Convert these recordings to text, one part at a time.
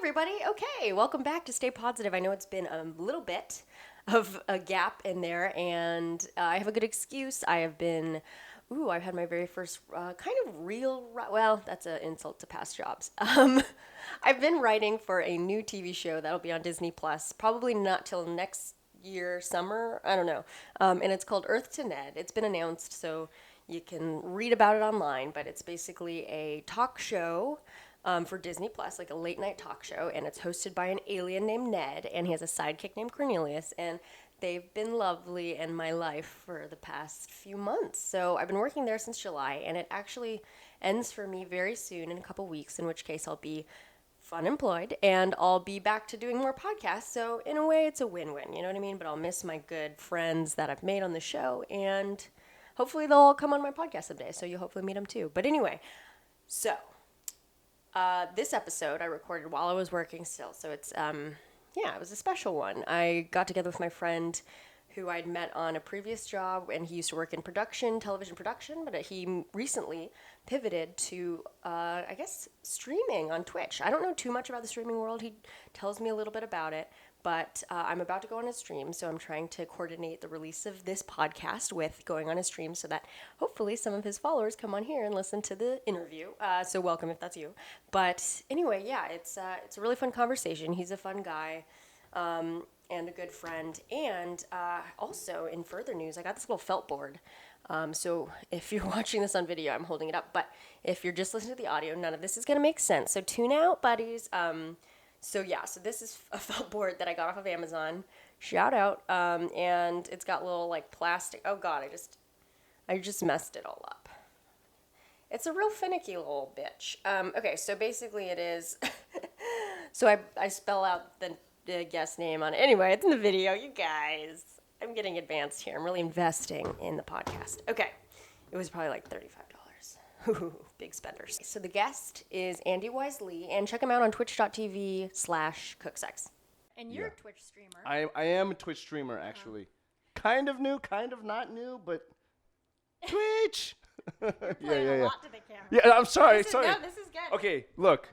everybody. Okay, welcome back to Stay Positive. I know it's been a little bit of a gap in there, and I have a good excuse. I've had my very first kind of well, that's an insult to past jobs. I've been writing for a new TV show that'll be on Disney Plus, probably not till next year, summer, I don't know. And it's called Earth to Ned. It's been announced, so you can read about it online, but it's basically a talk show for Disney Plus, like a late night talk show, and it's hosted by an alien named Ned, and he has a sidekick named Cornelius, and they've been lovely in my life for the past few months. So I've been working there since July, and it actually ends for me very soon in a couple weeks, in which case I'll be unemployed and I'll be back to doing more podcasts. So in a way, it's a win-win, you know what I mean? But I'll miss my good friends that I've made on the show, and hopefully they'll all come on my podcast someday, so you'll hopefully meet them too. But anyway, so this episode I recorded while I was working still, so it's, it was a special one. I got together with my friend who I'd met on a previous job, and he used to work in production, television production, but he recently pivoted to, streaming on Twitch. I don't know too much about the streaming world. He tells me a little bit about it, but I'm about to go on a stream, so I'm trying to coordinate the release of this podcast with going on a stream so that hopefully some of his followers come on here and listen to the interview. So welcome if that's you. But anyway, yeah, it's a really fun conversation. He's a fun guy. And a good friend. And also, in further news, I got this little felt board. So if you're watching this on video, I'm holding it up. But if you're just listening to the audio, none of this is going to make sense. So tune out, buddies. So this is a felt board that I got off of Amazon. Shout out. And it's got little, like, plastic. Oh, God, I just messed it all up. It's a real finicky little bitch. Okay, so basically it is... So I spell out the guest name on it. Anyway, it's in the video, you guys. I'm getting advanced here. I'm really investing in the podcast. Okay. It was probably like $35. Ooh, big spenders. So the guest is Andy Wisely, and check him out on twitch.tv/CookSux. And you're a Twitch streamer. I am a Twitch streamer, actually. Kind of new, kind of not new, but Twitch! You're playing a lot to the camera. Yeah, I'm sorry. No, this is good. Okay, look.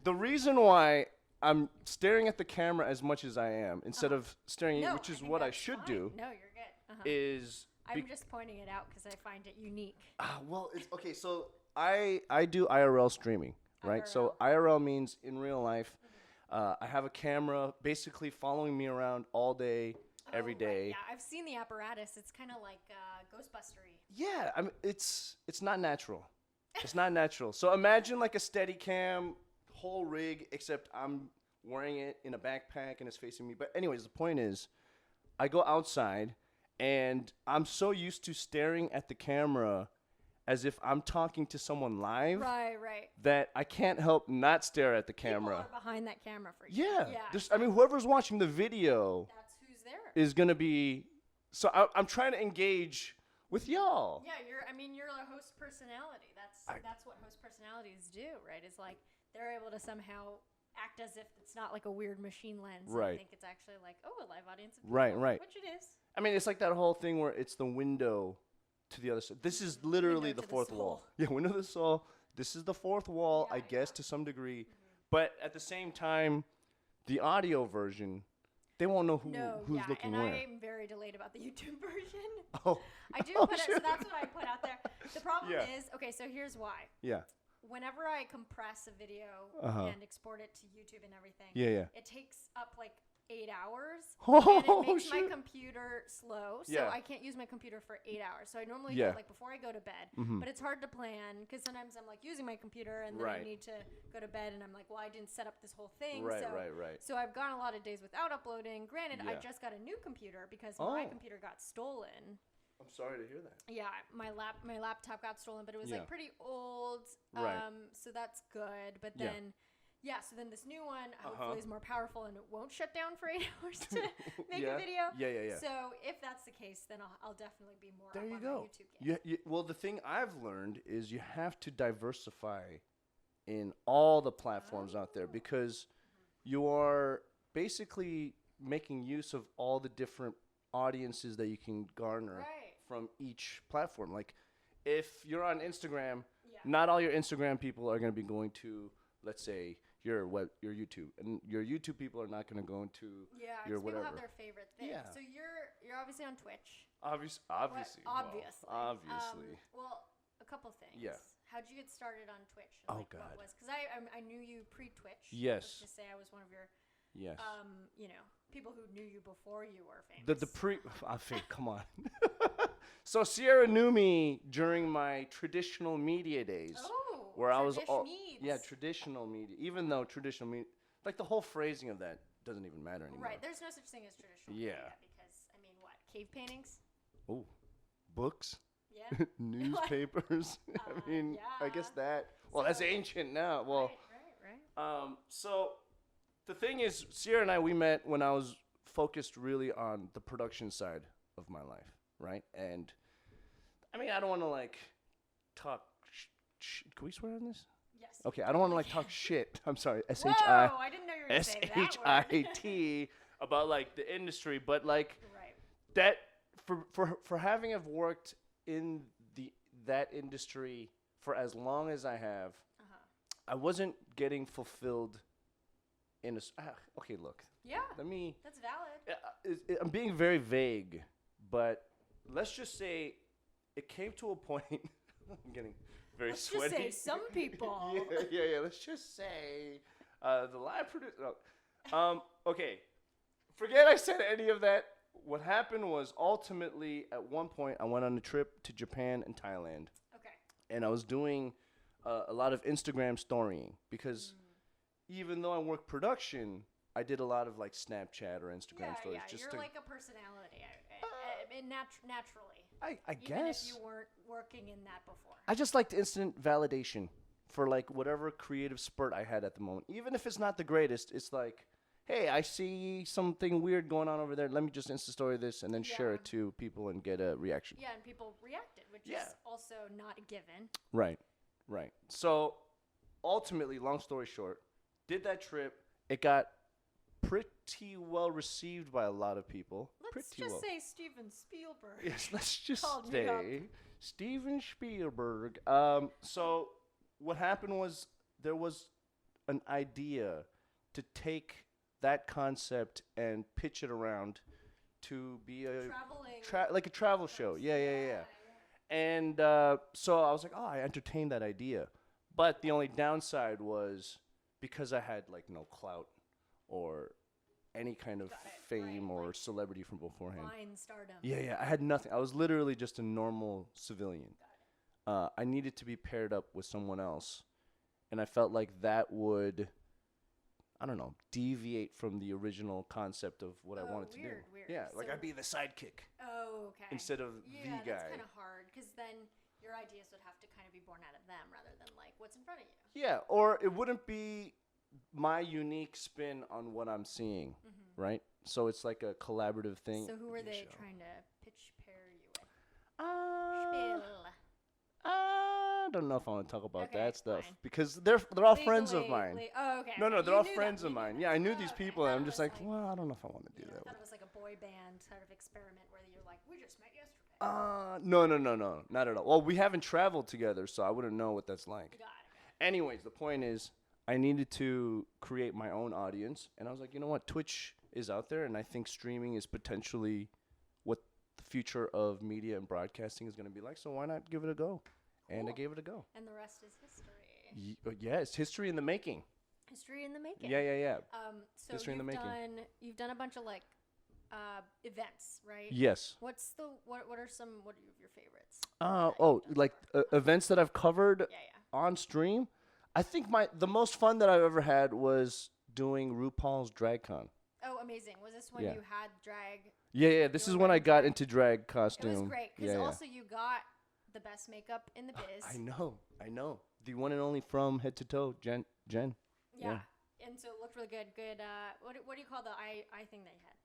The reason why I'm staring at the camera as much as I am, instead of staring at you, which is what I should do. No, you're good. Is I'm just pointing it out because I find it unique. It's okay. So I do IRL streaming, right? IRL. So IRL means in real life. I have a camera basically following me around all day, every day. Right. Yeah, I've seen the apparatus. It's kind of like Ghostbustery. Yeah, I mean it's not natural. It's not natural. So imagine like a Steadicam whole rig, except I'm wearing it in a backpack and it's facing me. But anyways, the point is, I go outside and I'm so used to staring at the camera as if I'm talking to someone live. Right. That I can't help not stare at the camera. People are behind that camera for you. Yeah. Whoever's watching the video. That's who's there. Is gonna be. So I'm trying to engage with y'all. Yeah, you're a host personality. That's what host personalities do, right? It's like they're able to somehow act as if it's not like a weird machine lens. Right. And think it's actually like, a live audience of people. Right. Which it is. I mean, it's like that whole thing where it's the window to the other side. This is literally the fourth wall. Yeah, window to the soul. This is the fourth wall, I guess, to some degree. Mm-hmm. But at the same time, the audio version, they won't know who's looking where. And I'm very delayed about the YouTube version. Oh. I do put it, so that's what I put out there. The problem is, okay, so here's why. Yeah. Whenever I compress a video and export it to YouTube and everything, it takes up like 8 hours, and it makes my computer slow, so I can't use my computer for 8 hours. So I normally do it like before I go to bed, but it's hard to plan because sometimes I'm like using my computer and then I need to go to bed, and I'm like, well, I didn't set up this whole thing. Right. So I've gone a lot of days without uploading. Granted, I just got a new computer because my computer got stolen. I'm sorry to hear that. Yeah, my laptop got stolen, but it was like pretty old. Right. So that's good. But then, so then this new one hopefully is more powerful and it won't shut down for 8 hours to make a video. Yeah. So if that's the case, then I'll definitely be more there up you on go. my YouTube game. Well, the thing I've learned is you have to diversify in all the platforms out there because you are basically making use of all the different audiences that you can garner from each platform. Like if you're on Instagram, not all your Instagram people are going to be going to, let's say, your YouTube, and your YouTube people are not going to go into your 'cause people whatever. have their favorite thing. Yeah. So you're obviously on Twitch. Obviously. Obviously. Well, obviously. Well, a couple things. Yeah. How'd you get started on Twitch? Oh, Like, God. Because I knew you pre-Twitch. Yes. Let's just say I was one of your Yes. people who knew you before you were famous. Come on. So Sierra knew me during my traditional media days, where I was traditional media. Even though traditional media, like the whole phrasing of that doesn't even matter anymore. Right. There's no such thing as traditional media because what? Cave paintings? Oh, books. Yeah. Newspapers. I guess that. Well, that's ancient now. Well. Right. So the thing is, Sierra and I, we met when I was focused really on the production side of my life, right? And I don't want to talk. Can we swear on this? Yes. Okay, I don't want to talk shit. I'm sorry. Whoa! I didn't know you were going to say that word. SHIT about the industry, but that for having have worked in that industry for as long as I have, I wasn't getting fulfilled in a. Okay, look. Yeah. Let me. That's valid. I'm being very vague, but let's just say it came to a point. I'm getting very sweaty. Let's just say some people. yeah. Let's just say the live producer. No. Okay. Forget I said any of that. What happened was ultimately at one point I went on a trip to Japan and Thailand. Okay. And I was doing a lot of Instagram storying because even though I work production, I did a lot of Snapchat or Instagram stories. Yeah, you're like a personality. Naturally. I guess. Even if you weren't working in that before. I just liked instant validation for whatever creative spurt I had at the moment. Even if it's not the greatest, it's hey, I see something weird going on over there. Let me just Insta story this and then share it to people and get a reaction. Yeah, and people reacted, which is also not a given. Right. So ultimately, long story short, did that trip. It got pretty well received by a lot of people. Let's just say Steven Spielberg. Yes, let's just say Steven Spielberg. So what happened was there was an idea to take that concept and pitch it around to be a travel show. Yeah. And so I was I entertained that idea. But the only downside was because I had no clout or any kind of fame or celebrity from beforehand. Vine stardom. Yeah, I had nothing. I was literally just a normal civilian. I needed to be paired up with someone else. And I felt like that would, deviate from the original concept of what I wanted to do. Weird. Yeah, I'd be the sidekick. Oh, okay. Instead of the guy. Yeah, that's kind of hard because then your ideas would have to kind of be born out of them rather than what's in front of you. Yeah, or it wouldn't be my unique spin on what I'm seeing, right? So it's like a collaborative thing. So who were they trying to pitch pair you with? I don't know if I want to talk about that stuff fine. because they're all friends of mine. Oh, okay. No, they're all friends of mine. Yeah, I knew these people, and I'm just well, I don't know if I want to do that. I thought it was like a boy band sort of experiment where you're we just met yesterday. No, not at all. Well, we haven't traveled together, so I wouldn't know what that's like. Got it. Anyways, the point is, I needed to create my own audience, and I was like, you know what, Twitch is out there, and I think streaming is potentially what the future of media and broadcasting is going to be like, so why not give it a go? Cool. And I gave it a go. And the rest is history. Yeah, it's history in the making. History in the making. Yeah. So history in the making. You've done a bunch of events, right? Yes. What are your favorites? Events that I've covered on stream. I think the most fun that I've ever had was doing RuPaul's DragCon. Oh, amazing! Was this when you had drag? Yeah. This is when I got into drag costume. It was great because also you got the best makeup in the biz. I know. The one and only from head to toe, Jen. Yeah. And so it looked really good. Good. What do you call the eye thing that you had?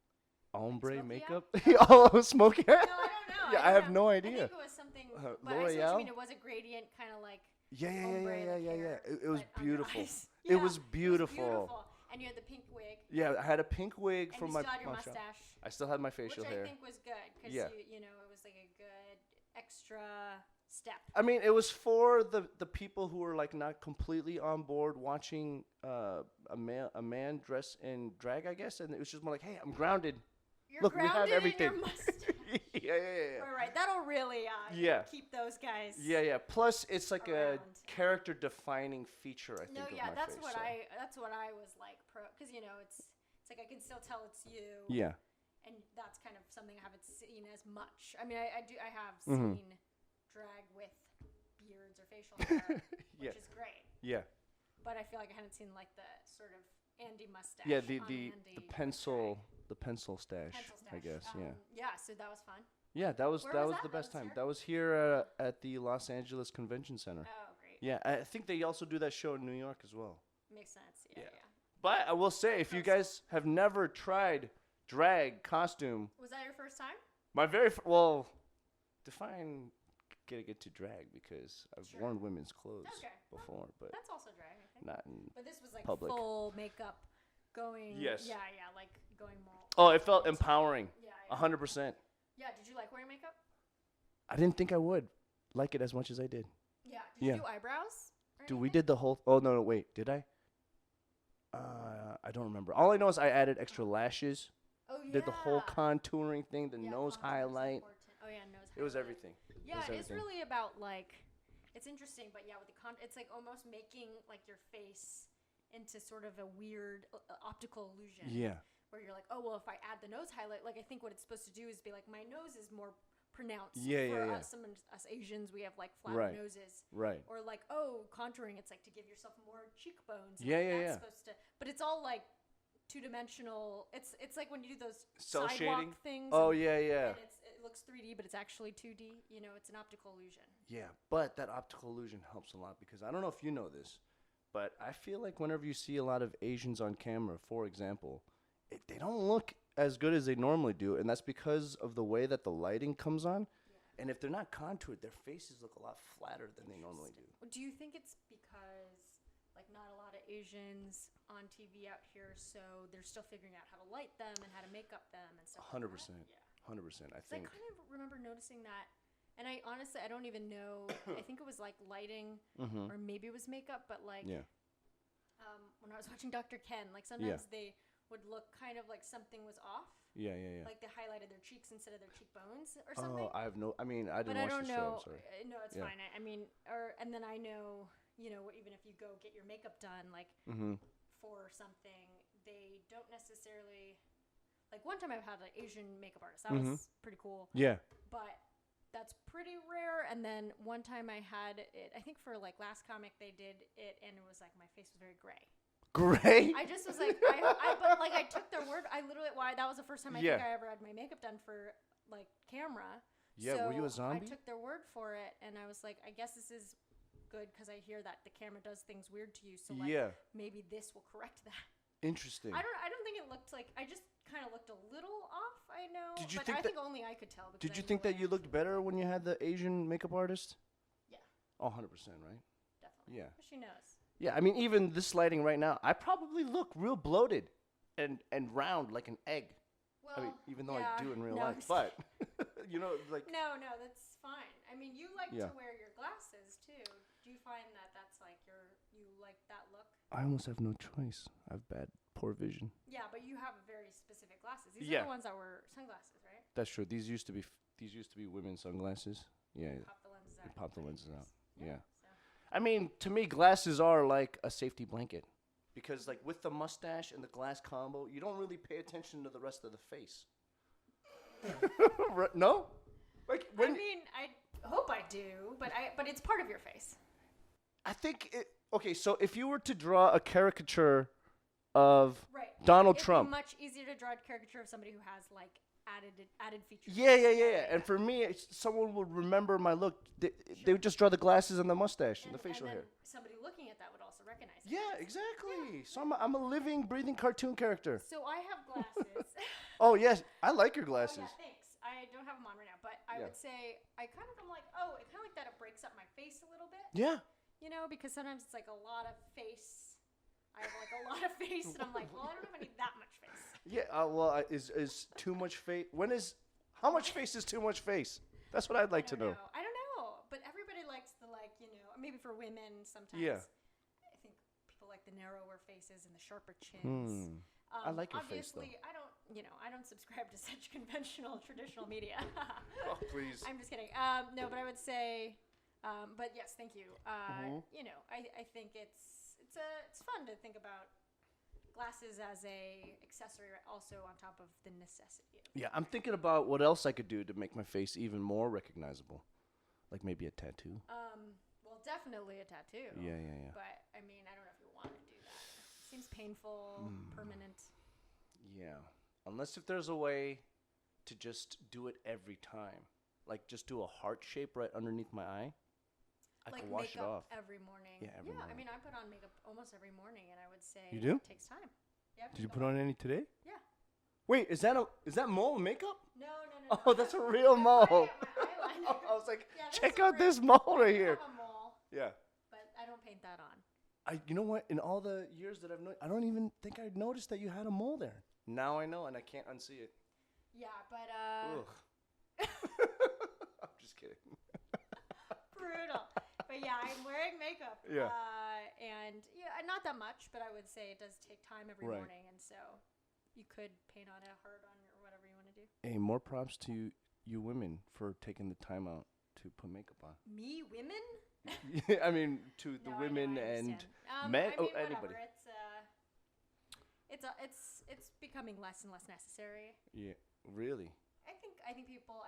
Ombre makeup? Oh, smoky eye? No, I don't know. Yeah, I have no idea. I think it was something. But I see what you mean. It was a gradient, kind of like. Yeah. It was beautiful. Yeah, it was beautiful. And you had the pink wig. Yeah, I had a pink wig from my. And you still had your mustache. I still had my facial hair. Which I think was good because you know it was like a good extra step. I mean, it was for the people who were like not completely on board watching a man dress in drag, I guess, and it was just more like, hey, I'm grounded. You're Look, we have grounded everything. in your mustache. yeah. Right. That'll really Yeah. keep those guys. Yeah. Plus, it's like a Around. character-defining feature, I think, No, of yeah, my that's face. what so. that's what I was like because it's like I can still tell it's you. Yeah. And that's kind of something I haven't seen as much. I mean, I have Mm-hmm. seen drag with beards or facial hair, Yeah. which is great. Yeah. But I feel like I hadn't seen like the sort of Andy mustache. Yeah, on the Andy pencil drag. the pencil stash, Pencil stash. I guess. Yeah. Yeah, so that was fun. Yeah, that was Where that was was that? the That best was time. here? That was here at the Los Angeles Convention Center. Oh, great. Yeah, I think they also do that show in New York as well. Makes sense. Yeah. But I will say, if you guys have never tried drag costume, Was that your first time? my define getting into drag, because I've Sure. worn women's clothes Okay. before, but That's also drag, I think. not in. But this was like public. full makeup, going. Yes. Yeah, like going more. Oh, it felt empowering, Yeah. 100%. Yeah. Did you like wearing makeup? I didn't think I would like it as much as I did. Yeah. Did Yeah. you do eyebrows? Dude, we did the whole. Oh no, wait, did I? I don't remember. All I know is I added extra lashes. Oh yeah. Did the whole contouring thing, the Yeah, nose contour's highlight. important. Oh yeah, nose. It was highlight. everything. Yeah, was it is everything. really about like, it's interesting, but yeah, with the it's like almost making like your face into sort of a weird optical illusion. Yeah. Where you're like, oh well, if I add the nose highlight, like I think what it's supposed to do is be like my nose is more pronounced. Yeah, for yeah, yeah. us Asians, we have like flat Right. noses. Right. Or like, contouring, it's like to give yourself more cheekbones. Yeah, like yeah, that's yeah. supposed to, but it's all like two-dimensional. It's like when you do those Cell sidewalk shading? things. Oh and- yeah, yeah. and it looks 3D, but it's actually 2D. You know, it's an optical illusion. Yeah, but that optical illusion helps a lot, because I don't know if you know this, but I feel like whenever you see a lot of Asians on camera, for example, they don't look as good as they normally do, and that's because of the way that the lighting comes on. Yeah. And if they're not contoured, their faces look a lot flatter than they normally do. Do you think it's because like not a lot of Asians on TV out here, so they're still figuring out how to light them and how to make up them and stuff? 100%. Like that? Yeah. 100%. I 'Cause I think. kind of remember noticing that, and I honestly I don't even know. I think it was like lighting, Mm-hmm. or maybe it was makeup, but like Yeah. when I was watching Dr. Ken, like sometimes they would look kind of like something was off, Yeah, yeah, yeah. like they highlighted their cheeks instead of their cheekbones or something. Oh, I have no. I mean, I But didn't I watch don't the know. show. I'm sorry. No, it's Yeah. fine. I mean, and then I know, you know, even if you go get your makeup done, like Mm-hmm. for something, they don't necessarily. Like one time I've had an Asian makeup artist. That Mm-hmm. was pretty cool. Yeah. But that's pretty rare. And then one time I had it. I think for like last comic they did it, and it was like my face was very gray. Gray. I just was like, but like I took their word. I literally that was the first time I think I ever had my makeup done for like camera. Yeah, So were you a zombie? I took their word for it, and I was like, I guess this is good because I hear that the camera does things weird to you. So like, Yeah. maybe this will correct that. Interesting. I don't think it looked like. I just kind of looked a little off. I know. Did you but think I that- think only I could tell. Because Did I you know think what that you I looked better when you had the Asian makeup artist? Yeah. Oh, 100%, right? Definitely. Yeah. But she knows. Yeah, I mean, even this lighting right now, I probably look real bloated and round like an egg. Well, I mean, even though yeah, I do in real no, I'm life, just but you know, like No, that's fine. I mean, you like Yeah. to wear your glasses too. Do you find that that's like you like that look? I almost have no choice. I have poor vision. Yeah, but you have very specific glasses. These Yeah. are the ones that were sunglasses, right? That's true. These used to be women's sunglasses. Yeah, Pop the lenses out. you pop the lenses out. Yeah. So. I mean, to me, glasses are like a safety blanket, because like with the mustache and the glass combo, you don't really pay attention to the rest of the face. No, like when I mean, I hope I do, but it's part of your face. I think it. Okay, so if you were to draw a caricature of Right. Donald It'd Trump. be much easier to draw a caricature of somebody who has like added features. Yeah. And for me, someone would remember my look. They would just draw the glasses and the mustache and the facial then hair. Somebody looking at that would also recognize it. Yeah, exactly. So I'm a living, breathing cartoon character. So I have glasses. Oh yes, I like your Oh, glasses. yeah, thanks. I don't have them on right now, but I Yeah. would say I kind of am like, oh, it kind of like that. It breaks up my face a little bit, Yeah. you know, because sometimes it's like a lot of face. I have like a lot of face, and I'm like, well, I don't know if I need that much face. Yeah. Is too much face? How much face is too much face? That's what I'd like to know. I don't know, but everybody women sometimes. Yeah. I think people like the narrower faces and the sharper chins. I like your face, though. Obviously, I don't subscribe to such conventional, traditional media. Oh, please. I'm just kidding. No, but I would say, but yes, thank you. You know, I think it's fun to think about glasses as a accessory, also on top of the necessity. Yeah, I'm thinking about what else I could do to make my face even more recognizable, like maybe a tattoo. Well, definitely a tattoo. Yeah. But I mean, I don't know if you want to do that. Seems painful, permanent. Yeah, unless if there's a way to just do it every time, like just do a heart shape right underneath my eye. I Like can wash it makeup off. every morning. Yeah, every morning. I mean, I put on makeup almost every morning, and I would say You do? it takes time. Yeah. Did you put on any today? Yeah. Wait, is that mole makeup? No. Oh, that's a real mole. My eyeliner. I was like, Yeah, that's check a out real- this mole right I here. have a mole, Yeah. but I don't paint that on. You know what? In all the years that I've known, I don't even think I noticed that you had a mole there. Now I know, and I can't unsee it. Yeah, but Ugh. I'm just kidding. brutal. But yeah, I'm wearing makeup. Yeah. And yeah, not that much, but I would say it does take time every Right. morning, and so you could paint on a heart on or whatever you want to do. Hey, more props to you women for taking the time out to put makeup on. Me, women? I mean, to the No, I know, women I and understand. men. I mean, Oh, whatever. anybody. It's becoming less and less necessary. Yeah, really. I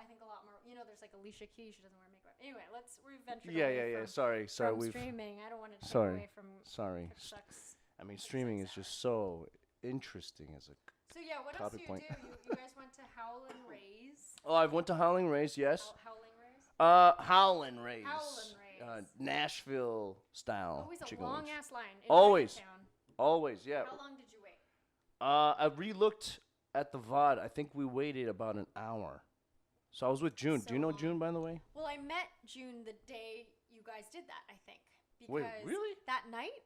think a lot more. You know, there's like Alicia Keys. She doesn't wear makeup. Anyway, we've ventured Yeah. away from, Sorry. from We've. streaming. I don't want to take Sorry. away from Sorry. CookSux. I mean, streaming is just so interesting as a. So yeah, what else do Topic you point. do? You guys went to Howlin' Rays. Oh, I went to Howling Rays. Yes. Howling Rays. Howling Rays. Howlin' Rays. Nashville style Always a chicken long wings. ass line. In Always. Town. Always, yeah. How long did you wait? I re-looked at the VOD. I think we waited about an hour. So I was with June. Do you know So June, by the way? Well, I met June the day you guys did that, I think. Because Wait, really? that night,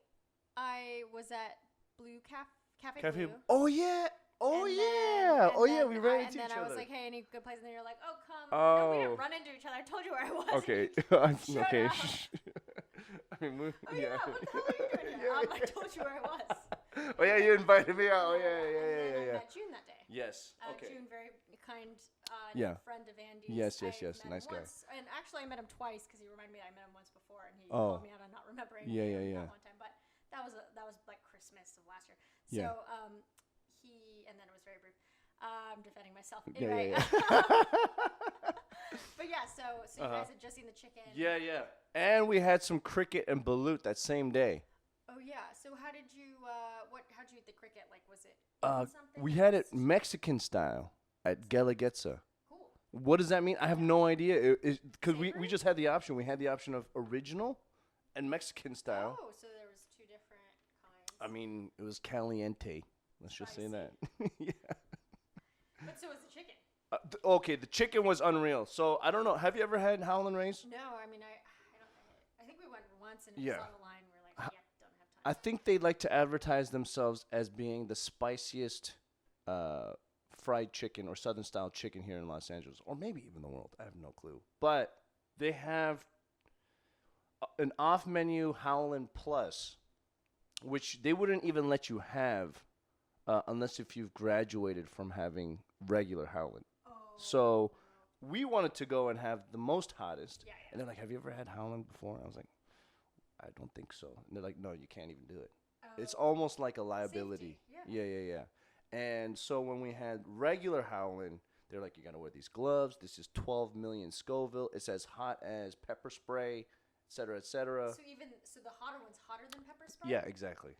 I was at Blue Cafe Cafe. Blue. Oh yeah. Oh And yeah. then- Oh and yeah. then We ran I- into And each then I was other. like, hey, any good place? And then you're like, oh, come. Oh. No, we didn't run into each other. I told you where I was. Okay. Shut Okay. up. I mean, Oh, yeah. What the hell are you doing here? I told you where I was. Oh yeah, you invited me out. Oh yeah, And then I yeah. met June that day. Yes. Okay. June, very kind Yeah. friend of Andy's. Yes, I yes. met Nice him guy. once, and actually, I met him twice because he reminded me that I met him once before, and he Oh. called me out on not remembering. Yeah, me yeah. That one time, but that was like Christmas of last year. So Yeah. and then it was very brief. I'm defending myself. Yeah, Anyway. yeah. But yeah, so you guys had just seen the chicken. Yeah. And we had some cricket and balut that same day. Oh yeah. So how'd you eat the cricket? Like, was it something? We had it Mexican style at Guelaguetza. Cool. What does that mean? I have no idea. Because we Savory? just had the option. We had the option of original and Mexican style. Oh, so there was two different kinds. I mean, it was caliente. Let's just say that. Yeah. But so was the chicken. Okay, the chicken was unreal. So I don't know. Have you ever had Howlin' Rays? No, I mean I think we went once and Yeah. saw the line. We're like, yeah, don't have time. I think they like to advertise themselves as being the spiciest fried chicken or southern style chicken here in Los Angeles, or maybe even the world. I have no clue. But they have an off menu Howlin' Plus, which they wouldn't even let you have unless if you've graduated from having regular Howlin'. So we wanted to go and have the most hottest. Yeah. And they're like, have you ever had Howlin' before? I was like, I don't think so. And they're like, no, you can't even do it. It's almost like a liability. Safety, Yeah. And so when we had regular Howlin', they're like, you got to wear these gloves. This is 12 million Scoville. It's as hot as pepper spray, et cetera, et cetera. So the hotter one's hotter than pepper spray? Yeah, exactly.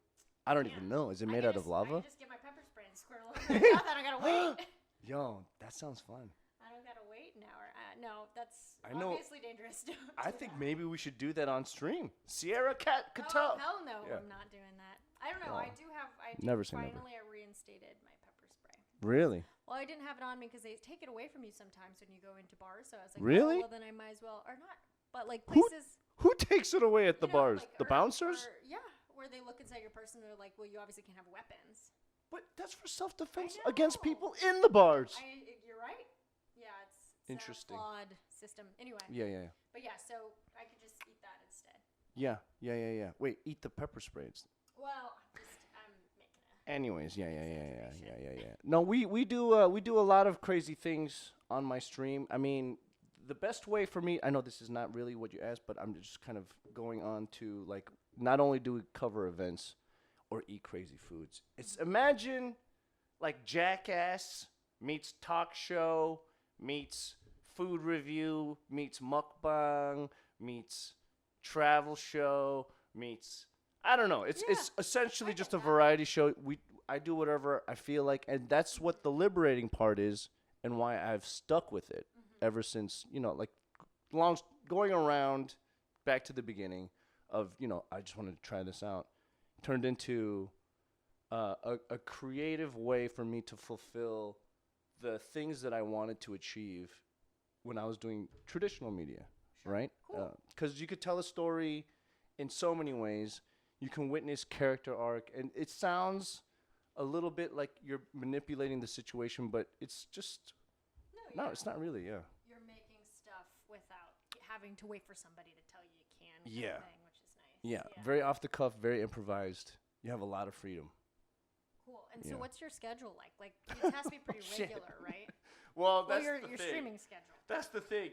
I don't even know. Is it made out of I lava? can just get my pepper spray and squirt a little bit. I don't gotta wait. Yo, that sounds fun. I don't gotta wait an hour. No, that's I know. obviously dangerous. Don't I do think that. maybe we should do that on stream. Sierra Cat could Oh, tell. hell no, Yeah. I'm not doing that. I don't know. No. I Never say never. finally I reinstated my pepper spray. Really? Well, I didn't have it on me because they take it away from you sometimes when you go into bars. So I was like, Really? oh, well, then I might as well, or not. But like Who- places, Who takes it away at the you know, bars? like, The or- bouncers? yeah, where they look inside your purse and they're like, well, you obviously can't have weapons. But that's for self-defense I against know. people in the bars. You're right. Yeah, it's Interesting. a flawed system. Anyway. Yeah. But yeah, so I could just eat that instead. Yeah. Wait, eat the pepper sprays. Well, I'm making a. Anyways, yeah. No, we do a lot of crazy things on my stream. I mean, the best way for me, I know this is not really what you asked, but I'm just kind of going on to like not only do we cover events or eat crazy foods. It's imagine like Jackass meets talk show meets food review meets mukbang meets travel show meets I don't know. It's essentially just a variety show. I do whatever I feel like, and that's what the liberating part is, and why I've stuck with it ever since. Like long going around back to the beginning of I just wanted to try this out. Turned into a creative way for me to fulfill the things that I wanted to achieve when I was doing traditional media, right? Because you could tell a story in so many ways. You can witness character arc, and it sounds a little bit like you're manipulating the situation, but it's just no, it's not really. Yeah. You're making stuff without having to wait for somebody to tell you can. Yeah. Thing, which is nice. Yeah, very off the cuff, very improvised. You have a lot of freedom. Cool. And so, what's your schedule like? Like, it has to be pretty regular, right? Well, that's your the thing. streaming schedule. That's the thing.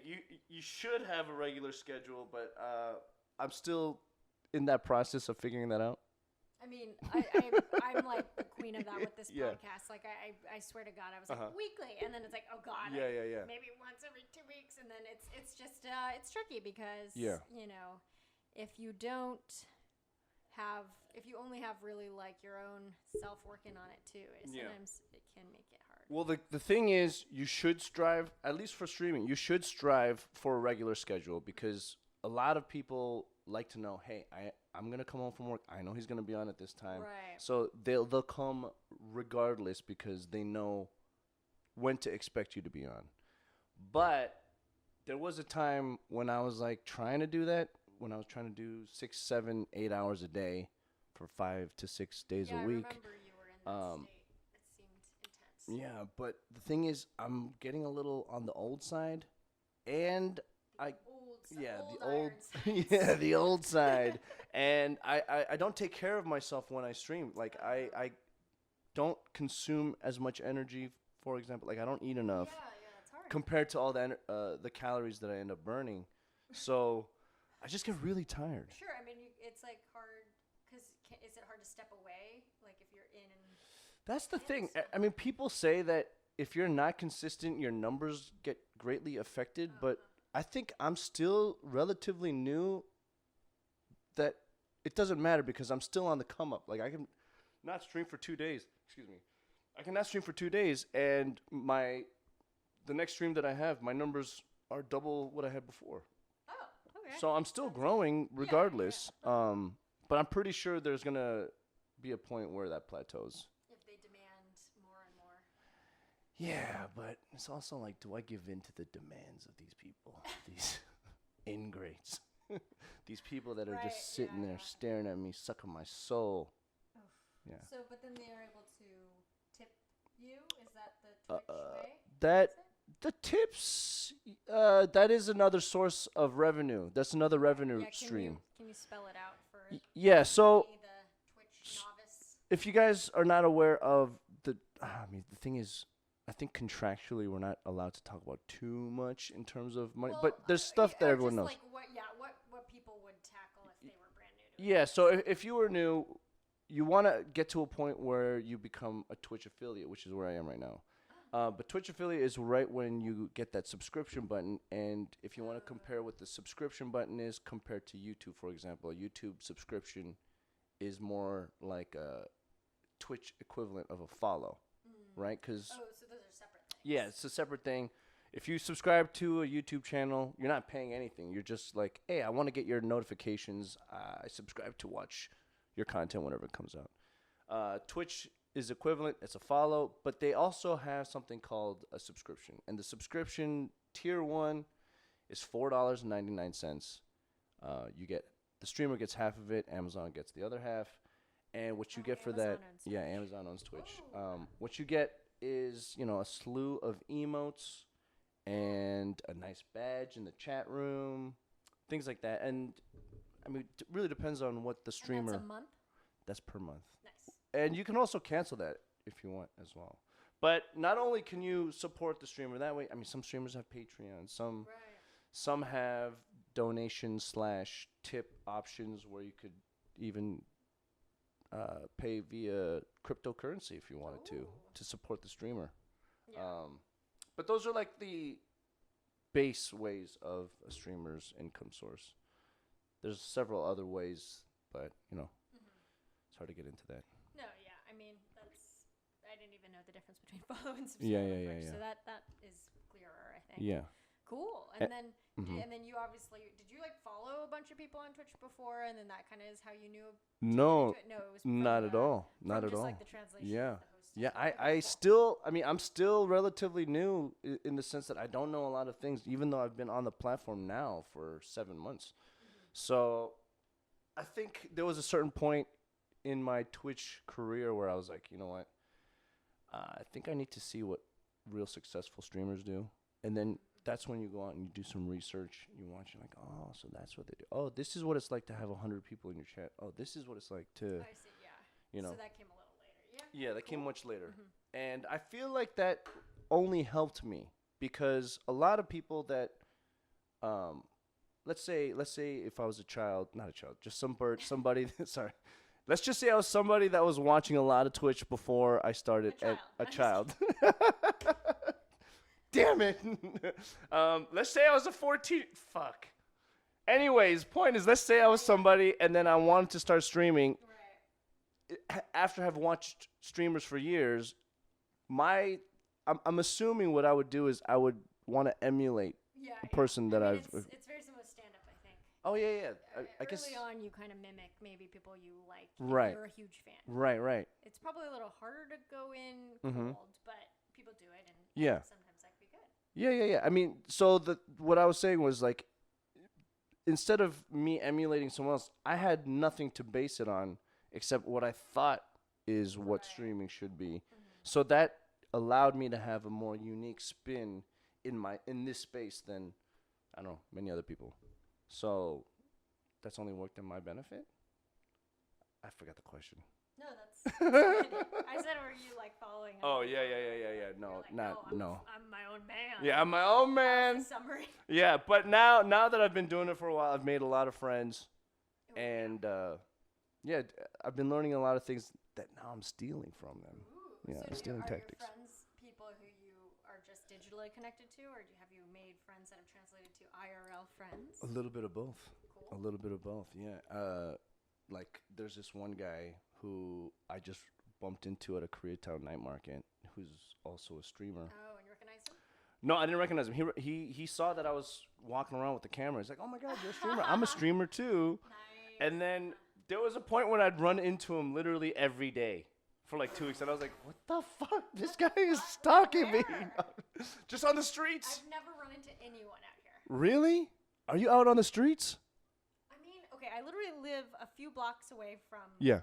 You should have a regular schedule, but I'm still in that process of figuring that out. I mean, I'm like the queen of that with this podcast. Like, I swear to God, I was like weekly, and then it's like, oh God, yeah. maybe once every 2 weeks, and then it's just it's tricky because if you only have really like your own self working on it too, sometimes it can make it hard. Well, the thing is, you should strive, at least for streaming, you should strive for a regular schedule, because a lot of people like to know, hey, I'm going to come home from work. I know he's going to be on at this time. Right. So they'll come regardless because they know when to expect you to be on. But there was a time when I was like trying to do that, when I was trying to do 6, 7, 8 hours a day for 5 to 6 days a week. I remember you were in that state. It seemed intense. Yeah, but the thing is, I'm getting a little on the old side, and the old side, and I don't take care of myself when I stream. Like I don't consume as much energy. For example, like I don't eat enough that's hard. compared to all the calories that I end up burning. So I just get really tired. Sure, I mean it's like hard because is it hard to step away? Like if you're in and that's the thing. I mean, people say that if you're not consistent, your numbers get greatly affected, but I think I'm still relatively new, that it doesn't matter because I'm still on the come up. Like I can not stream for 2 days. Excuse me. I can not stream for 2 days, and the next stream that I have, my numbers are double what I had before. Oh, okay. So I'm still growing regardless. But I'm pretty sure there's gonna be a point where that plateaus. If they demand more and more. Yeah, but it's also like, do I give in to the demands of these people, these ingrates, these people that are just sitting there staring at me, sucking my soul? Oof. Yeah. So, but then they are able to tip you? Is that the Twitch way? The tips, that is another source of revenue. That's another revenue stream. Can you spell it out for yeah, so the Twitch novice? If you guys are not aware of the thing is, I think contractually we're not allowed to talk about too much in terms of money, but there's stuff that everyone knows. Like what people would tackle if they were brand new to it. Yeah, so if you were new, you want to get to a point where you become a Twitch affiliate, which is where I am right now. But Twitch affiliate is right when you get that subscription button, and if you want to compare what the subscription button is compared to YouTube, for example, a YouTube subscription is more like a Twitch equivalent of a follow, right? Because so those are separate things. yeah, it's a separate thing. If you subscribe to a YouTube channel, you're not paying anything. You're just like, hey, I want to get your notifications. I subscribe to watch your content whenever it comes out. Twitch is equivalent. It's a follow, but they also have something called a subscription. And the subscription tier 1 is $4.99. The streamer gets half of it. Amazon gets the other half. And what you get for that, Amazon owns Twitch. What you get is, a slew of emotes and a nice badge in the chat room, things like that. And I mean, it really depends on what the streamer. And that's a month? That's per month. Nice. And you can also cancel that if you want as well. But not only can you support the streamer that way, I mean, some streamers have Patreon. Some have donation/tip options where you could even pay via cryptocurrency if you wanted to support the streamer. Yeah. But those are like the base ways of a streamer's income source. There's several other ways, but it's hard to get into that. No, yeah. I mean, I didn't even know the difference between follow and subscribe. Yeah. So that is clearer, I think. Yeah. Cool. And then you obviously, did you like follow a bunch of people on Twitch before, and then that kind of is how you knew? No, no, it was from, not at all. Not at just all. like the translation. Yeah. Of the host Yeah, stuff. I'm still relatively new in the sense that I don't know a lot of things, even though I've been on the platform now for 7 months. So I think there was a certain point in my Twitch career where I was like, you know what? I think I need to see what real successful streamers do. And then that's when you go out and you do some research. You watch, you're like, oh, so that's what they do. Oh, this is what it's like to have 100 people in your chat. Oh, this is what it's like to, I see, yeah. So that came a little later, yeah? Yeah, that came much later. And I feel like that only helped me because a lot of people that, let's say if I was just somebody, sorry. Let's just say I was somebody that was watching a lot of Twitch before I started a child. Damn it. Let's say I was a 14. Fuck. Anyways, point is, let's say I was somebody and then I wanted to start streaming. Right. After having watched streamers for years, I'm assuming what I would do is I would want to emulate a person that I've. It's very similar to stand-up, I think. Oh, yeah. I guess. Early on, you kind of mimic maybe people you like if right. you're a huge fan. Right. It's probably a little harder to go in cold, but people do it, and sometimes that could be good. Yeah. I mean, so what I was saying was like, instead of me emulating someone else, I had nothing to base it on except what I thought is what streaming should be. So that allowed me to have a more unique spin in this space than, I don't know, many other people. So that's only worked in my benefit? I forgot the question. No, that's good. I said, were you like following? Oh, yeah. No, like, no. I'm my own man. Yeah, I'm my own man. Summary. Yeah, but now that I've been doing it for a while, I've made a lot of friends. And, I've been learning a lot of things that now I'm stealing from them. Ooh, Yeah, so I'm stealing tactics. Are your friends people who you are just digitally connected to, or have you made friends that have translated to IRL friends? A little bit of both. Cool. A little bit of both, yeah. Like, there's this one guy who I just bumped into at a Koreatown night market who's also a streamer. Oh, and you recognize him? No, I didn't recognize him. He saw that I was walking around with the camera. He's like, oh, my God, you're a streamer. I'm a streamer, too. Nice. And then there was a point when I'd run into him literally every day for like 2 weeks. And I was like, what the fuck? This guy is stalking me. Just on the streets. I've never run into anyone out here. Really? Are you out on the streets? I mean, okay, I literally live a few blocks away from... Yeah.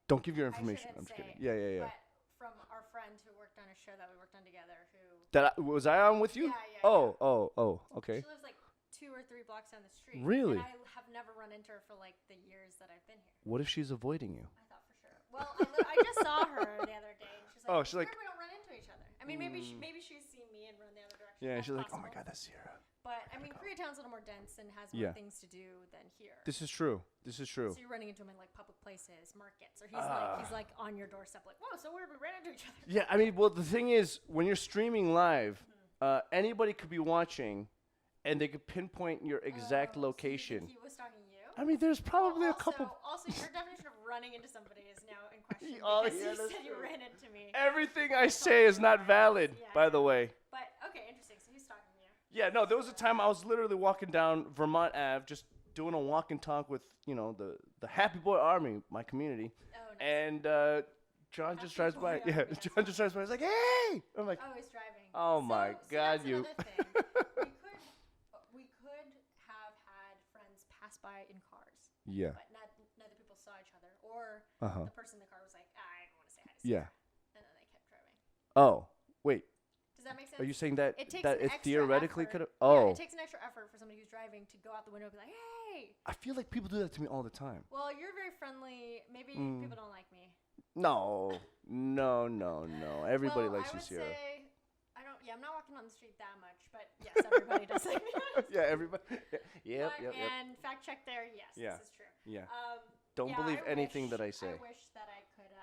Don't give your information. I'm just kidding. say, Yeah. But from our friend who worked on a show that we worked on together Was I on with you? Yeah. Oh, okay. She lives like 2 or 3 blocks down the street. Really? And I have never run into her for like the years that I've been here. What if she's avoiding you? I thought for sure. Well, I just saw her the other day, and she's like, Oh, she's like- we don't run into each other. I mean, maybe she's seen me and run the other direction. Yeah, That's she's like, oh possible. my God, that's Sierra. But I mean, Koreatown's a little more dense and has more things to do than here. This is true. So you're running into him in like public places, markets, or he's like on your doorstep, like, whoa, so weird, we ran into each other. Yeah, I mean, well, the thing is, when you're streaming live, anybody could be watching, and they could pinpoint your exact location. So you think he was stalking you? I mean, there's probably a couple. Also, your definition of running into somebody is now in question Oh, because yeah, you that's said you true. ran into me. Everything I say is not valid, by the way. But okay, interesting. So he's stalking you. Yeah, no, there was a time I was literally walking down Vermont Ave, just doing a walk and talk with, the Happy Boy Army, my community. Oh, nice. And John just drives by. Yeah, John just drives by. He's like, hey! I'm like, Oh, he's driving. oh my God, that's you. another thing. we could have had friends pass by in cars. Yeah. But neither people saw each other, or Uh-huh. the person in the car was like, I don't want to say hi to Yeah. Sarah. And then they kept driving. Oh, wait. Does that make sense? Are you saying that It takes that an it extra theoretically effort. could have? Yeah, Oh, it takes an extra effort for somebody who's driving to go out the window and be like, hey. I feel like people do that to me all the time. Well, you're very friendly. Maybe people don't like me. No. Everybody well, likes I you, would Sierra. say, I'm not walking on the street that much, but yes, everybody does like me. Yeah, everybody. Yep. And fact check there, yes, Yeah. this is true. Yeah. Don't believe anything that I say. I wish that I could.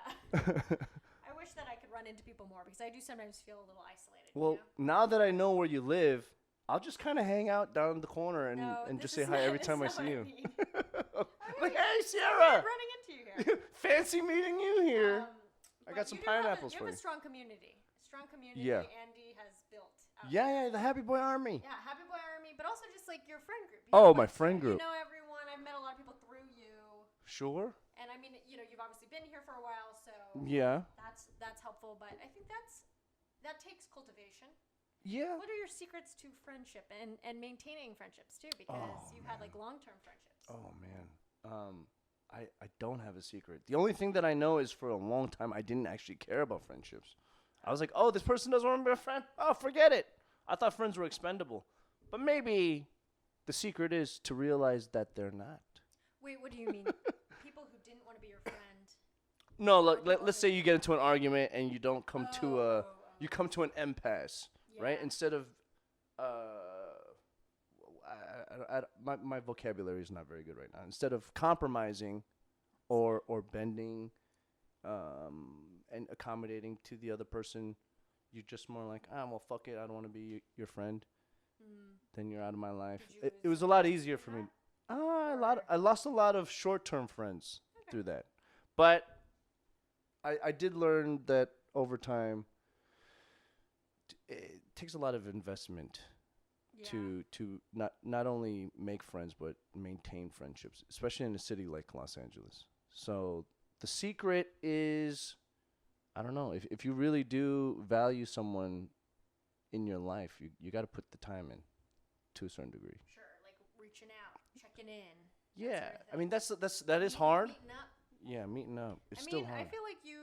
I wish that I could run into people more because I do sometimes feel a little isolated. Well, now that I know where you live, I'll just kind of hang out down the corner and just say hi every time I see you. Like, hey, Sierra! Running into you here. Fancy meeting you here. I got some pineapples you for have you. a strong community. Yeah. Andy has built. Yeah, the Happy Boy Army. Yeah, Happy Boy Army, but also just like your friend group. My friend group. You know everyone. I've met a lot of people through you. Sure. And I mean, you've obviously been here for a while, so Yeah. that's helpful. But I think that takes cultivation. Yeah. What are your secrets to friendship and maintaining friendships too? Because you've had like long-term friendships. Oh man. I don't have a secret. The only thing that I know is for a long time I didn't actually care about friendships. I was like, oh, this person doesn't want to be a friend. Oh, forget it. I thought friends were expendable. But maybe the secret is to realize that they're not. Wait, what do you mean? People who didn't want to be your friend? No, let's say you get into an argument and you don't come to you come to an impasse, right? Instead of my vocabulary is not very good right now. Instead of compromising or bending and accommodating to the other person, you're just more like, well, fuck it, I don't want to be your friend. Then you're out of my life. It was a lot easier for me. I lost a lot of short-term friends through that. But I did learn that over time, it takes a lot of investment to not only make friends but maintain friendships, especially in a city like Los Angeles. So the secret is, I don't know, if you really do value someone in your life, you got to put the time in to a certain degree. Sure, like reaching out, checking in. Yeah, I mean that is hard. Meeting up. Yeah, meeting up. It's still hard. I feel like you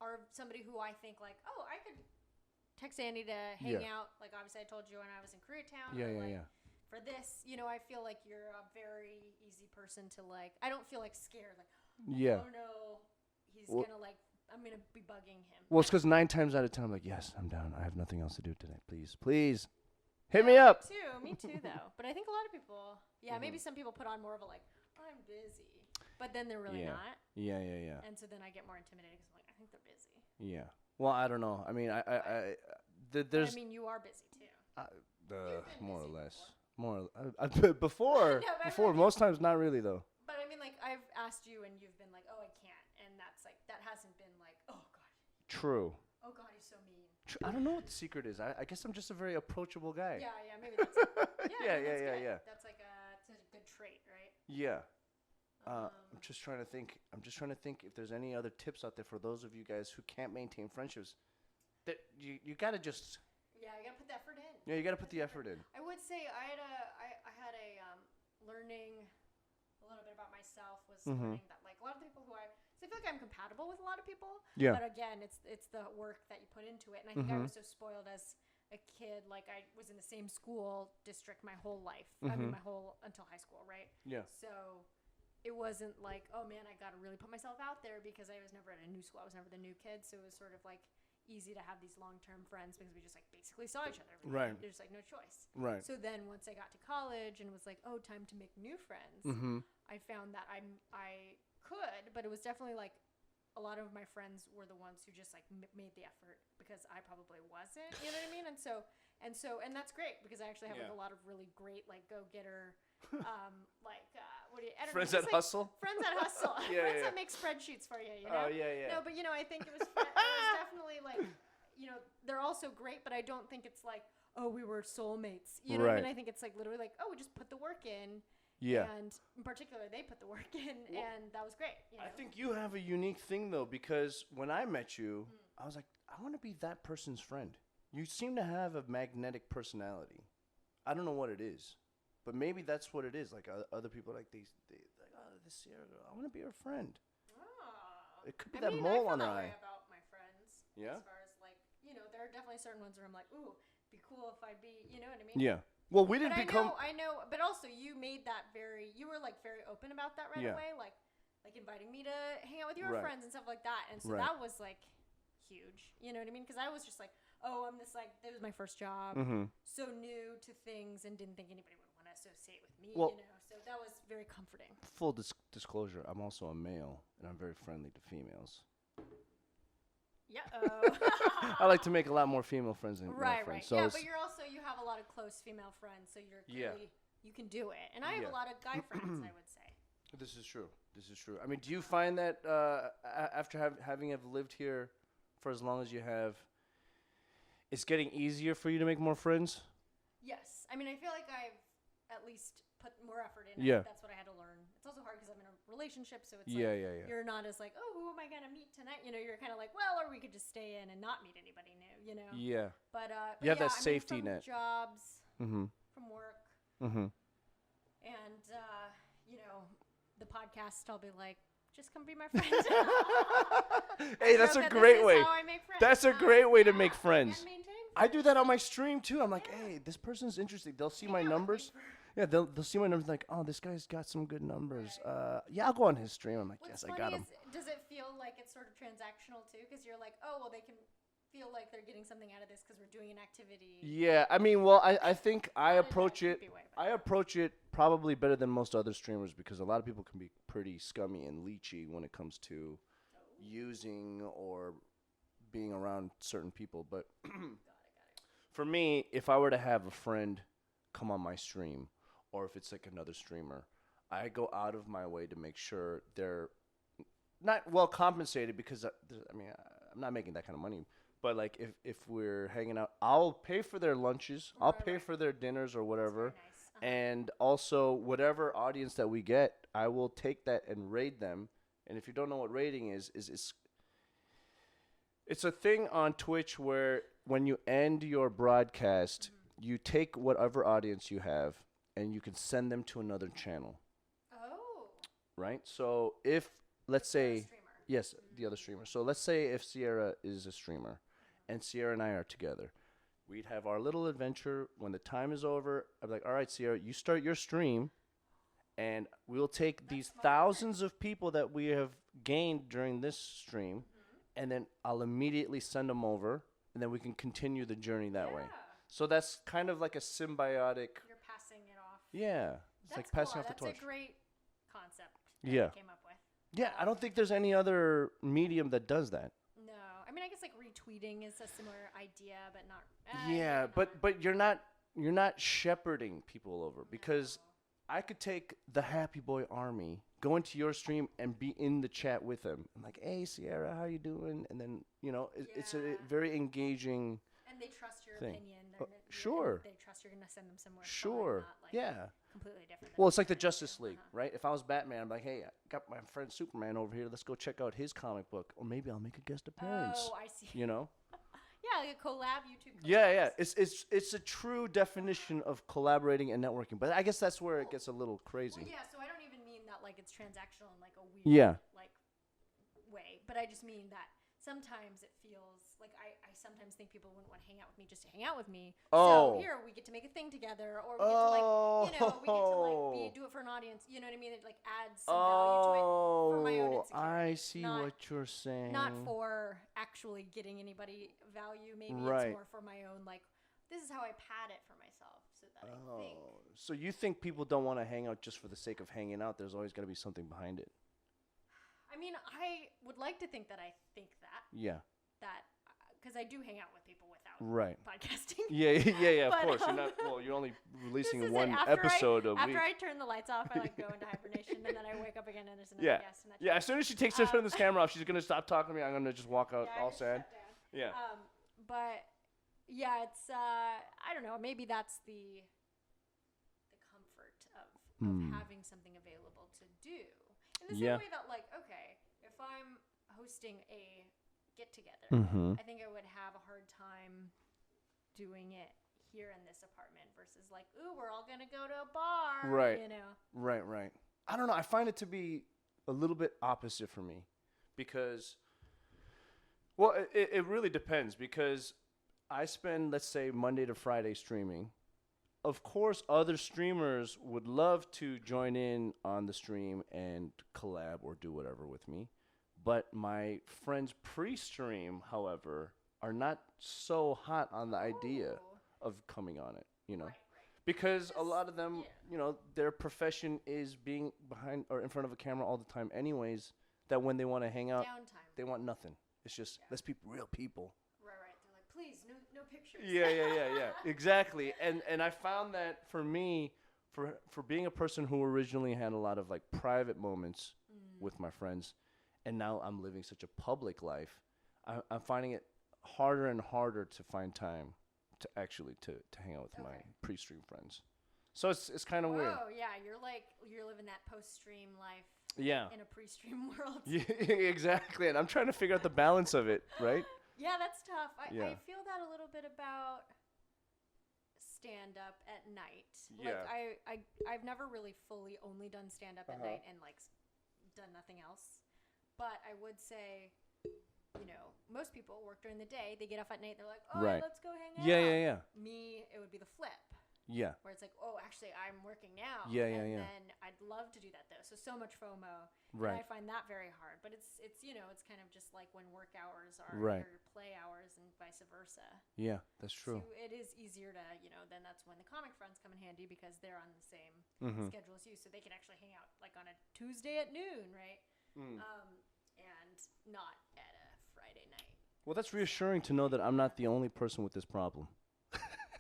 are somebody who I think like, oh, I could text Andy to hang out. Like obviously I told you when I was in Koreatown. Yeah. For this, I feel like you're a very easy person to like. I don't feel like scared. Like, oh no, he's gonna like. I'm gonna be bugging him. Well, it's because 9 times out of 10 I'm like, yes, I'm down. I have nothing else to do today. Please, hit me up. Me too, though. But I think a lot of people, maybe some people put on more of a like, I'm busy, but then they're really not. Yeah. And so then I get more intimidated because I'm like, I think they're busy. Yeah. Well, I don't know. I mean, there's. I mean, you are busy too. More or busy less. Before, most times not really though. But I mean, like I've asked you and you've been like, oh, I can't, and that's like that hasn't been like, oh god. True. Oh god, he's so mean. I don't know what the secret is. I guess I'm just a very approachable guy. Yeah, maybe that's it. Yeah. That's like it's a good trait, right? Yeah. I'm just trying to think if there's any other tips out there for those of you guys who can't maintain friendships. That you gotta just. Yeah, you gotta put the effort in. Yeah, you gotta put the effort in. I would say I had a learning a little bit about myself was learning that like a lot of the people who I feel like I'm compatible with a lot of people. Yeah. But again, it's the work that you put into it, and I think I was so spoiled as a kid. Like I was in the same school district my whole life. I mean, until high school, right? Yeah. So it wasn't like, oh man, I got to really put myself out there because I was never at a new school. I was never the new kid. So it was sort of like easy to have these long-term friends because we just like basically saw each other every day. Right. There's like no choice. Right. So then once I got to college and was like, oh, time to make new friends, I found that I could, but it was definitely like a lot of my friends were the ones who just like made the effort because I probably wasn't, you know what I mean? And that's great because I actually have like a lot of really great like go-getter friends that hustle. Friends that hustle. Friends that make spreadsheets for you, you know? Oh, yeah. No, but I think it was definitely like, they're also great, but I don't think it's like, oh, we were soulmates. You know what I mean? I think it's like literally like, oh, we just put the work in. Yeah. And in particular, they put the work in, and that was great. I think you have a unique thing, though, because when I met you, I was like, I want to be that person's friend. You seem to have a magnetic personality. I don't know what it is, but maybe that's what it is. Like other people, like they like, oh, this Sierra girl, I want to be her friend. Oh. It could be that mole on her eye. About my friends. Yeah. As far as like, there are definitely certain ones where I'm like, ooh, be cool if I'd be, you know what I mean? Yeah. Well, we didn't But become. I know, but also you made that you were like very open about that right Yeah. away, like inviting me to hang out with your Right. friends and stuff like that. And so Right. that was like huge, you know what I mean? Because I was just like, oh, I'm this like, it was my first job, so new to things and didn't think anybody would want to associate with me, Well, you know? So that was very comforting. Full disclosure, I'm also a male, and I'm very friendly to females. Yeah. I like to make a lot more female friends than male Right. friends. So Yeah, but you have a lot of close female friends, so you're clearly, you can do it. And I have a lot of guy friends, I would say. This is true. I mean, do you find that after having lived here for as long as you have, it's getting easier for you to make more friends? Yes. I mean, I feel like I've at least put more effort in. Yeah. That's what I had to learn. It's also hard because I'm in a relationship, so it's Yeah. you're not as like, oh, who am I going to meet tonight? You know, you're kind of like, well, or we could just stay in and not meet anybody new, you know? Yeah. But you have that I mean, safety from net. Jobs, from work, and, you know, the podcast, I'll be like, just come be my friend. Hey, that's a great way. How I make friends. That's a great way to make friends. And maintain I do that on my stream too. I'm like, hey, this person's interesting. They'll see my numbers. Yeah, they'll see my numbers like, oh, this guy's got some good numbers. Yeah, I'll go on his stream. I'm like, What's yes, funny I got him. Does it feel like it's sort of transactional too? Because you're like, oh, well, they can feel like they're getting something out of this because we're doing an activity. Yeah, I mean, well, I think I approach it. creepy way, but- I approach it probably better than most other streamers because a lot of people can be pretty scummy and leechy when it comes to using or being around certain people. But for me, if I were to have a friend come on my stream, or if it's like another streamer, I go out of my way to make sure they're not well compensated because I mean I'm not making that kind of money. But like if we're hanging out, I'll pay for their lunches, I'll pay for their dinners or whatever, and also whatever audience that we get, I will take that and raid them. And if you don't know what raiding is it's a thing on Twitch where when you end your broadcast, you take whatever audience you have and you can send them to another channel. Oh. Right? So if let's say streamer. yes, the other streamer. So let's say if Sierra is a streamer and Sierra and I are together, we'd have our little adventure. When the time is over, I'd be like, all right, Sierra, you start your stream and we'll take these thousands of people that we have gained during this stream and then I'll immediately send them over and then we can continue the journey that way. So that's kind of like a symbiotic. You're passing it off. Yeah. It's like passing off the torch. That's a great concept that Yeah. I came up with. Yeah, I don't think there's any other medium that does that. No. I mean, I guess like retweeting is a similar idea, but not. Yeah, but you're not shepherding people over because I could take the Happy Boy Army, go into your stream and be in the chat with them. I'm like, hey, Sierra, how you doing? And then, you know, it's a very engaging And they trust your thing. opinion. Sure. They trust you're going to send them somewhere. Sure. Fun, not, like, Yeah. Completely different. Well, it's like the Justice League, right? If I was Batman, I'm like, hey, I got my friend Superman over here. Let's go check out his comic book. Or maybe I'll make a guest appearance. Oh, I see. You know? Yeah, like a collab, YouTube collab. Yeah. It's a true definition of collaborating and networking. But I guess that's where it gets a little crazy. Well, yeah, so I don't even mean that like it's transactional in like a weird like way. But I just mean that sometimes it feels like I sometimes think people wouldn't want to hang out with me just to hang out with me. Oh. So here we get to make a thing together, or we get to like, you know, we get to like do it for an audience. You know what I mean? It like adds some value to it for my own insecurity. I see what you're saying. Not for actually getting anybody value. Maybe Right. it's more for my own like. This is how I pad it for myself, so that I think. So you think people don't want to hang out just for the sake of hanging out? There's always got to be something behind it. I mean, I would like to think that I think that. Yeah. That because I do hang out with people without podcasting. Yeah. Of But, course, you're not. Well, you're only releasing This is one it. episode a week. After I turn the lights off, I like go into hibernation, and then I wake up again and there's another guest. And Yeah. As soon as she takes turn this camera off, she's gonna stop talking to me. I'm gonna just walk out all sad. Yeah. But yeah, it's I don't know. Maybe that's the comfort of having something available to do. In the same way that like, okay, if I'm hosting a get together, I think I would have a hard time doing it here in this apartment versus like, ooh, we're all gonna go to a bar, Right. You know. Right. I don't know. I find it to be a little bit opposite for me because, well, it really depends because I spend, let's say, Monday to Friday streaming. Of course, other streamers would love to join in on the stream and collab or do whatever with me. But my friends pre-stream, however, are not so hot on the idea of coming on it, you know. Right. Because a lot of them, you know, their profession is being behind or in front of a camera all the time anyways, that when they want to hang out, Downtime. they want nothing. It's just, let's be real people. Right. They're like, please, no pictures. Yeah. Exactly. And I found that for me, for being a person who originally had a lot of like private moments with my friends, and now I'm living such a public life, I'm finding it harder and harder to find time to actually to hang out with my pre-stream friends. So it's kind of weird. Oh yeah, you're living that post-stream life. Yeah. In a pre-stream world. Yeah, exactly. And I'm trying to figure out the balance of it, right? Yeah, that's tough. I Yeah. feel that a little bit about stand-up at night. Yeah. Like I've never really fully only done stand-up at night and like done nothing else. But I would say, you know, most people work during the day. They get off at night. They're like, oh, Right. let's go hang out. Yeah. Me, it would be the flip. Yeah. Where it's like, oh, actually, I'm working now. Yeah. And then I'd love to do that, though. So much FOMO. Right. And I find that very hard. But it's you know, it's kind of just like when work hours are Right. your play hours and vice versa. Yeah, that's true. So it is easier to, you know, then that's when the comic friends come in handy because they're on the same schedule as you. So they can actually hang out like on a Tuesday at noon, right? And not at a Friday night. Well, that's reassuring to know that I'm not the only person with this problem.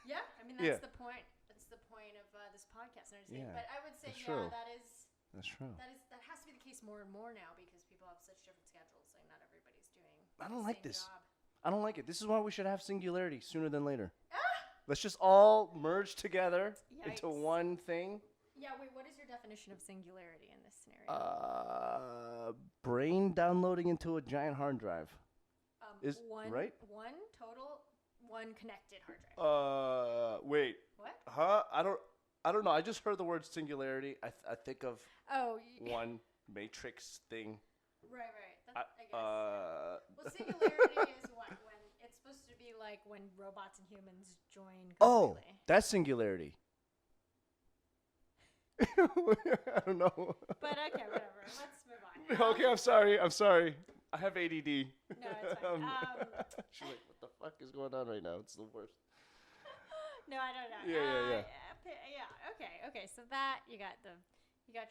Yeah, I mean, that's the point. That's the point of this podcast and everything. Yeah, But I would say, that's true. that's true. That's true. That has to be the case more and more now because people have such different schedules. Like not everybody's doing. I don't the like same this. job. I don't like it. This is why we should have singularity sooner than later. Let's just all merge together into Yikes. one thing. Yeah. Wait. What is your definition of singularity in this scenario? Brain downloading into a giant hard drive. Is one right? One total, one connected hard drive. Wait. What? Huh? I don't know. I just heard the word singularity. I think of one matrix thing. Right. That's, I guess. Well, singularity is what when it's supposed to be like when robots and humans join. Oh, completely. that's singularity. I don't know. But okay, whatever. Let's move on. Okay, I'm sorry. I have ADD. No, it's fine. She's like, what the fuck is going on right now? It's the worst. No, I don't know. Yeah. Yeah. Okay. So that you got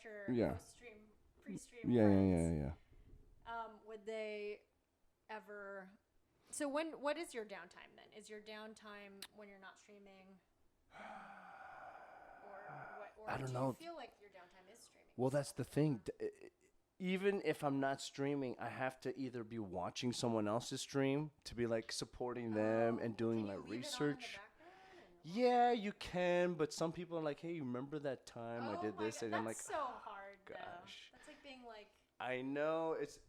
your post-stream, pre-stream. Yeah. friends. Would they ever? So what is your downtime then? Is your downtime when you're not streaming? Or I don't do know. you feel like your downtime is streaming? Well, that's the thing. Even if I'm not streaming, I have to either be watching someone else's stream to be like supporting them and doing my research. Yeah, you can, but some people are like, "Hey, you remember that time I did this?" And I'm like, that's so hard. gosh. Though. That's like being like. I know it's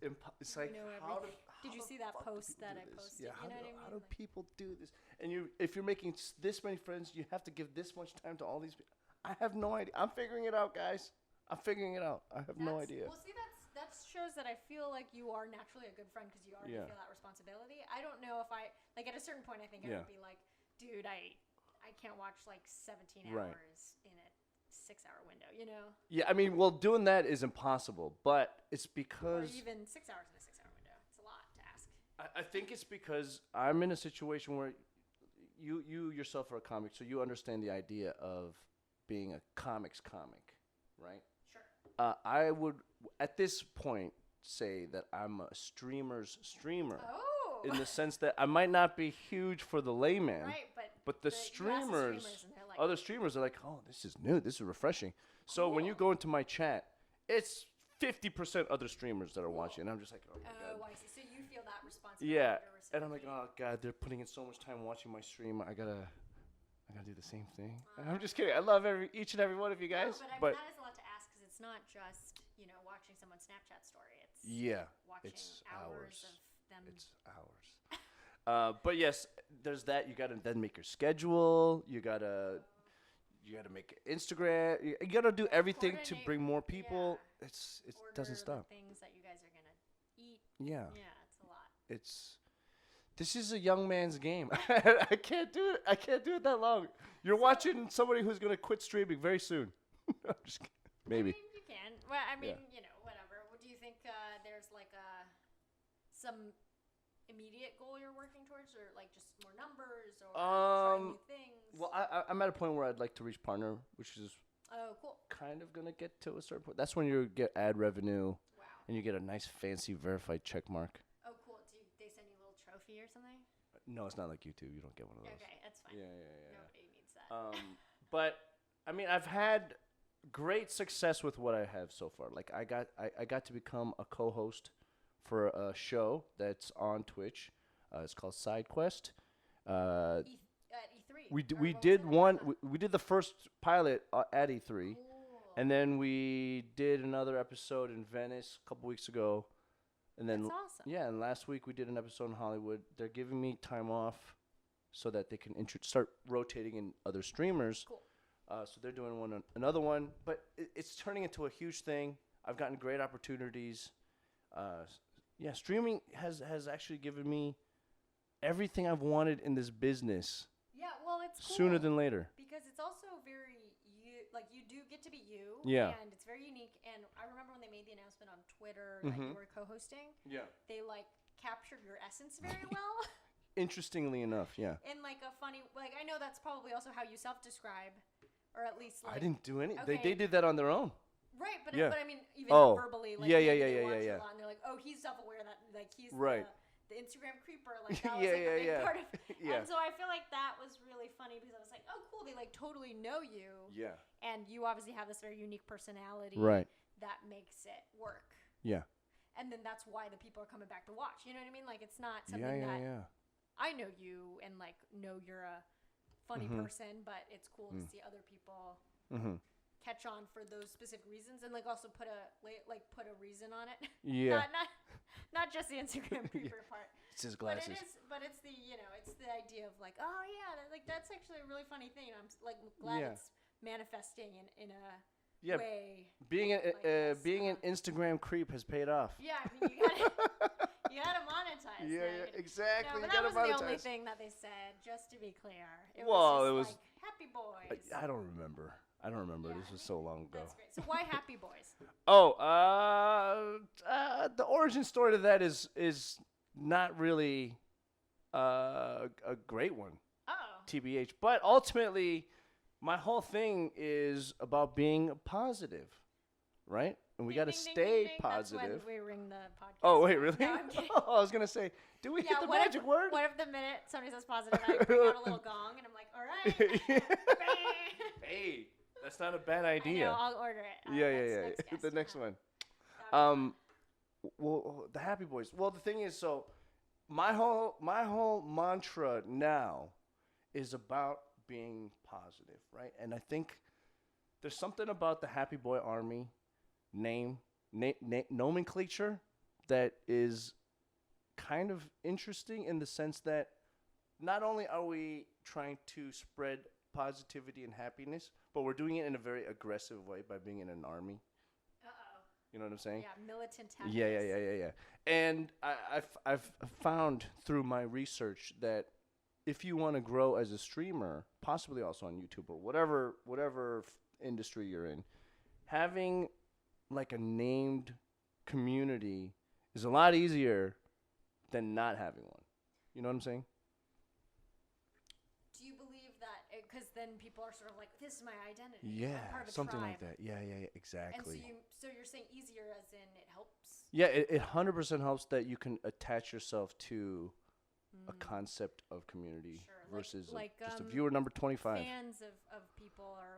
like know how everything. Did you see that post that I posted? Yeah, you know what I mean? how do people do this? And if you're making this many friends, you have to give this much time to all these people. I have no idea. I'm figuring it out, guys. I'm figuring it out. I have no idea. Well, see, that shows that I feel like you are naturally a good friend because you already feel that responsibility. I don't know if I like at a certain point. I think I would be like, dude, I can't watch like 17 hours in a 6-hour window. You know? Yeah, I mean, well, doing that is impossible, but it's Or because even 6 hours in a 6-hour window. It's a lot to ask. I think it's because I'm in a situation where you yourself are a comic, so you understand the idea of being a comic, right? Sure. I would, at this point, say that I'm a streamer's streamer. Oh. In the sense that I might not be huge for the layman, Right, but the you ask the streamers, and they're like, other streamers are like, oh, this is new, this is refreshing. So when you go into my chat, it's 50% other streamers that are watching, and I'm just like, oh my god. I see. So you feel that responsibility. Yeah, to and I'm like, reciprocate. oh god, they're putting in so much time watching my stream. I gotta do the same thing. And I'm just kidding. I love each and every one of you guys, No, but but that is a lot to ask because it's not just watching someone's Snapchat story. It's watching it's hours of them. It's hours. But yes, there's that. You gotta then make your schedule. You gotta make Instagram. You gotta do everything to Coordinate, bring more people. yeah. It Order doesn't the stop. things that you guys are gonna eat. Yeah. Yeah, it's a lot. It's This is a young man's game. I can't do it. I can't do it that long. You're watching somebody who's gonna quit streaming very soon. I'm just kidding. Maybe. I mean, you can. Well, I mean, whatever. Do you think there's like some immediate goal you're working towards, or like just more numbers, or trying new things? Well, I'm at a point where I'd like to reach partner, which is cool. kind of gonna get to a certain point. That's when you get ad revenue. Wow. And you get a nice fancy verified check mark. Oh, cool. They send you a little trophy or something? No, it's not like YouTube. You don't get one of those. Okay, that's fine. Yeah. Nobody needs that. But I mean, I've had great success with what I have so far. Like I got to become a co-host for a show that's on Twitch. It's called Side Quest. At E3. We did one. We did the first pilot at E3, Cool. and then we did another episode in Venice a couple weeks ago, and then That's awesome. yeah, and last week we did an episode in Hollywood. They're giving me time off so that they can start rotating in other streamers. Cool. So they're doing another one, but it's turning into a huge thing. I've gotten great opportunities. Yeah, streaming has actually given me everything I've wanted in this business. Yeah, well, it's cool. Sooner than later. Because it's also very, you do get to be you. Yeah. And it's very unique. And I remember when they made the announcement on Twitter, like you were co-hosting. Yeah. They, captured your essence very well. Interestingly enough, yeah. In, a funny, I know that's probably also how you self-describe. Or at least, I didn't do any. okay. They did that on their own. Right, but, Yeah. but I mean, even verbally, Yeah. they watch a lot, and they're like, oh, he's self-aware that, he's Right. the Instagram creeper, that was, a big part of Yeah. And so I feel like that was really funny, because I was like, oh, cool, they, totally know you. Yeah. And you obviously have this very unique personality. Right. That makes it work. Yeah. And then that's why the people are coming back to watch. You know what I mean? It's not Yeah, something that yeah. I know you and, know you're a funny person, but it's cool to see other people catch on for those specific reasons, and also put a reason on it. Yeah. not just the Instagram creeper part. It's his glasses. But it's the it's the idea of oh yeah, that's actually a really funny thing. I'm glad it's manifesting in a way. Being an this. Instagram creep has paid off. Yeah, I mean you gotta monetize. Yeah, exactly. No, but you that gotta wasn't the only monetize. thing that they said. Just to be clear, it Well, was it just was- happy boys. I don't remember. Yeah, This was so long ago. That's great. So why happy boys? Oh, the origin story to that is not really a great one, Oh. TBH. But ultimately, my whole thing is about being positive, right? And we got to stay positive. That's when we ring the podcast. Oh, wait, really? No, I'm kidding. Oh, I was going to say, do we hit the magic word? What if the minute somebody says positive, I bring out a little gong and I'm like, all right. Hey, that's not a bad I idea. know, I'll order it. Yeah. Next guest. The next one. That'd be fun. Well, the Happy Boys. Well, the thing is, so my whole mantra now is about being positive, right? And I think there's something about the Happy Boy Army nomenclature that is kind of interesting in the sense that not only are we trying to spread positivity and happiness, but we're doing it in a very aggressive way by being in an army. Uh-oh. You know what I'm saying? Yeah, militant tactics. Yeah. And I've found through my research that if you want to grow as a streamer, possibly also on YouTube or whatever industry you're in, having like a named community is a lot easier than not having one. You know what I'm saying? Do you believe that? Because then people are sort of like, this is my identity. Yeah, I'm part of a something tribe. like that. Yeah, exactly. And so you're saying easier as in it helps? Yeah, it 100% helps that you can attach yourself to a concept of community versus just a viewer number 25. Fans of people are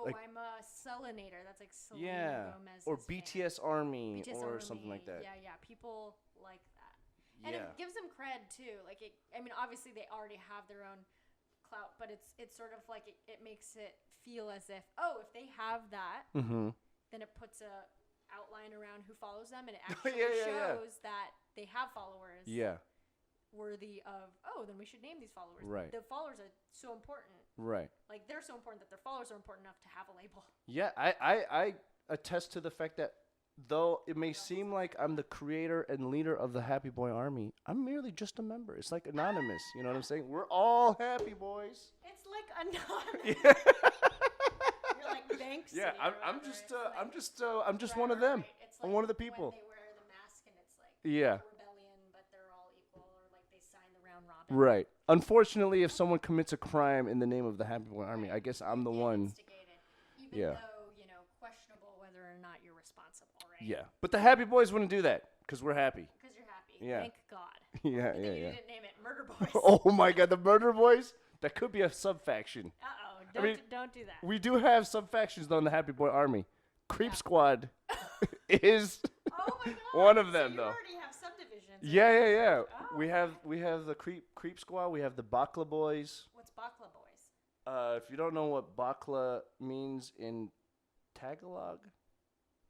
Like, I'm a Selinator. That's like Selena Gomez's or fan. BTS Army BTS or Army. something like that. Yeah. People like that. And Yeah. it gives them cred too. Obviously they already have their own clout, but it's sort of like it makes it feel as if they have that, then it puts a outline around who follows them, and it actually shows that they have followers. Yeah. Worthy of then we should name these followers. Right. The followers are so important. Right. Like they're so important that their followers are important enough to have a label. Yeah, I attest to the fact that though it may seem like I'm the creator and leader of the Happy Boy Army, I'm merely just a member. It's like anonymous. You know what I'm saying? We're all happy boys. It's like anonymous. Yeah. You're like Banksy. Yeah, or I'm whatever. just It's like- I'm just Right, one of right, them. right. It's I'm like one of the people. When they wear the mask and it's like Yeah. rebellion, but they're all equal, or like they sign the round robin. Right. Unfortunately, if someone commits a crime in the name of the Happy Boy Army, I guess I'm the Get one. Instigated, even Yeah. though questionable whether or not you're responsible, right? Yeah. But the Happy Boys wouldn't do that because we're happy. Because you're happy. Yeah. Thank God. Yeah, Good thing yeah, you yeah. didn't name it Murder Boys. Oh my God, the Murder Boys? That could be a sub-faction. Don't do that. We do have sub-factions though in the Happy Boy Army. Creep Squad is Oh my God. one of them so though. You already have subdivisions. Yeah. Oh, We have the Creep Squad. We have the Bakla Boys. What's Bakla Boys? If you don't know what Bakla means in Tagalog,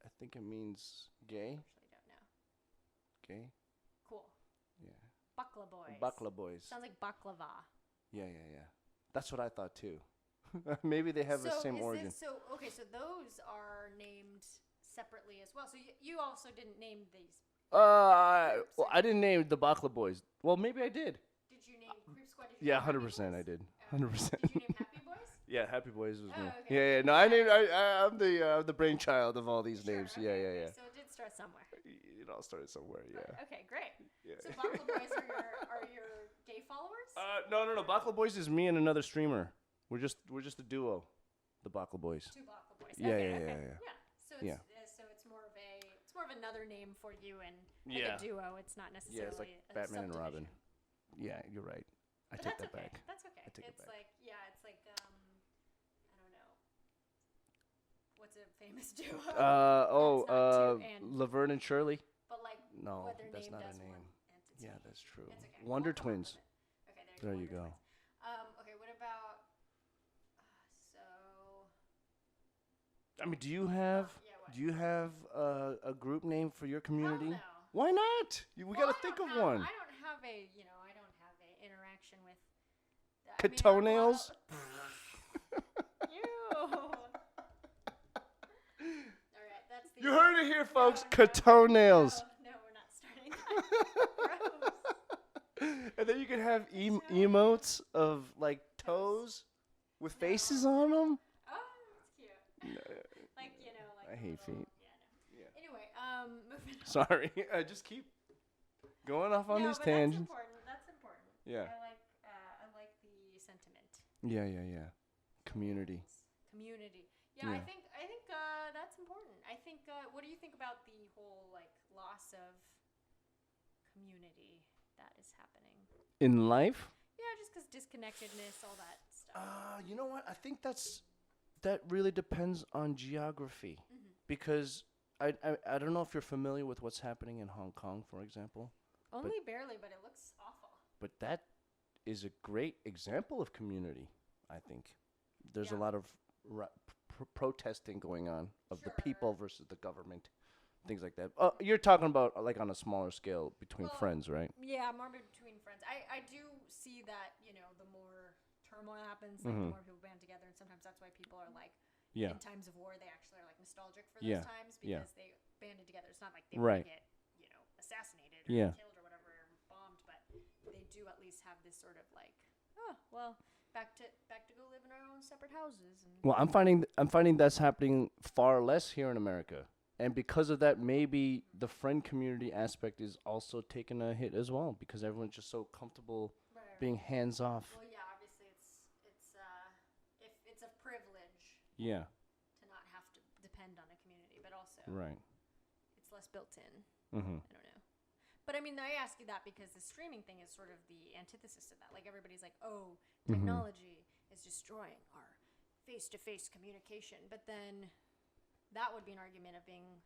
I think it means gay. Actually, don't know. Gay. Cool. Yeah. Bakla Boys. Bakla Boys. Sounds like baklava. Yeah. That's what I thought too. Maybe they have the same origin. So those are named separately as well. So you also didn't name these. Well, I didn't name the Bakla Boys. Well, maybe I did. Did you name Creep Squad? Did you Yeah, name 100% Happy I Boys? did. Oh, 100%. Did you name Happy Boys? Yeah, Happy Boys was me. Oh, okay. Yeah. No, I'm the brainchild of all these Sure, names. okay, Yeah. okay. So it did start somewhere. It all started somewhere. Yeah. Okay, great. Yeah. So Bakla Boys are your gay followers? No. Bakla Boys is me and another streamer. We're just a duo. The Bakla Boys. Two Bakla Boys. Yeah, Okay, yeah, okay. yeah. So it's more of another name for you and like Yeah. a duo. It's not Yeah, necessarily it's like a Batman and Robin. subdivision. Yeah, you're right. I But take that's that okay. back. That's okay. I take it It's back. like it's like I don't know. What's a famous duo? That's not two and- Laverne and Shirley. But like No, what their that's name not a does name. one entity. Yeah, that's true. It's okay. Wonder We'll come up Twins. with it. Okay, There you Wonder go. Twins. Okay, what about so I mean, do you have what? a group name for your community? no. Why not? We Well, gotta think of one. I don't have a interaction with Toenails? Ew. All right, that's the You heard it here, folks. No, Toenails. No, we're not starting that. Gross. And then you can have Toenails. emotes of like toes with faces on them. Oh, that's cute. Like I hate little- feet. Yeah, no. Anyway, moving on. Sorry, I just keep going off on No, these but tangents. That's important. Yeah. I like the sentiment. Yeah. Community. Community. Yeah, Yeah. I think that's important. I think. What do you think about the whole loss of community that is happening? In life? Yeah, just because disconnectedness, all that stuff. You know what? I think that really depends on geography, because I don't know if you're familiar with what's happening in Hong Kong, for example, Only barely, but it looks awful. but that is a great example of community. I think there's a Yeah. lot of protesting going on of the people Sure. versus the government, things like that. You're talking about like on a smaller scale between Well, friends, right? Yeah, more between friends. I do see that, the more turmoil happens, the more people band together, and sometimes that's why people are Yeah. in times of war, they actually are nostalgic for those Yeah, times yeah. because they banded together. It's not like they Right. want to get, assassinated or Yeah. killed or whatever, or bombed, but they do at least have this sort of back to go live in our own separate houses. And Well, I'm finding that's happening far less here in America, and because of that, maybe the friend community aspect is also taking a hit as well, because everyone's just so comfortable Right. being hands off. Well, yeah, obviously it's a privilege Yeah, to not have to depend on a community, but also right. it's less built in. Mm-hmm. I don't know. But I mean, I ask you that because the streaming thing is sort of the antithesis of that. Like everybody's like, oh, technology is destroying our face-to-face communication. But then that would be an argument of being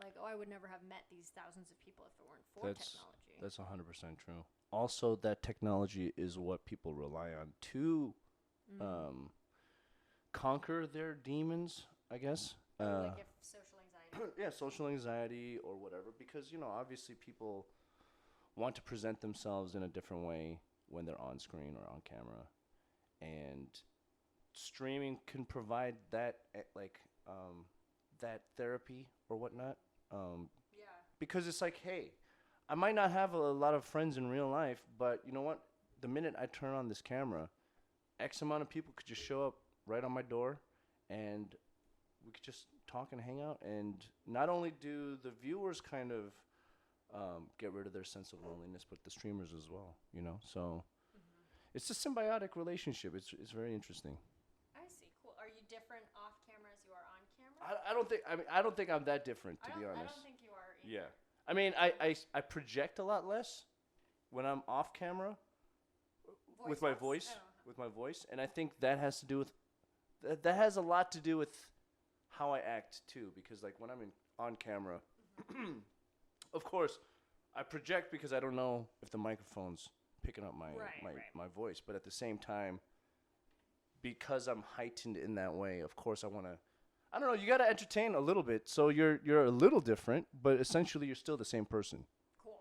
like, oh, I would never have met these thousands of people if it weren't for technology. That's 100% true. Also, that technology is what people rely on to conquer their demons, I guess. Like if social anxiety. Yeah, social anxiety or whatever, because obviously people want to present themselves in a different way when they're on screen or on camera, and streaming can provide that that therapy or whatnot. Yeah. Because it's like, hey, I might not have a lot of friends in real life, but you know what? The minute I turn on this camera, X amount of people could just show up right on my door, and we could just talk and hang out. And not only do the viewers kind of get rid of their sense of loneliness, but the streamers as well, you know? So it's a symbiotic relationship. It's very interesting. I see. Cool. Are you different off camera as you are on camera? I don't think I'm that different, to be honest. I don't think you are either. Yeah. I mean, I project a lot less when I'm off camera with my voice, and I think that has to do with that has a lot to do with how I act too, because like when I'm on camera, of course, I project because I don't know if the microphone's picking up my voice, but at the same time, because I'm heightened in that way, of course I want to. I don't know. You got to entertain a little bit, so you're a little different, but essentially you're still the same person. Cool.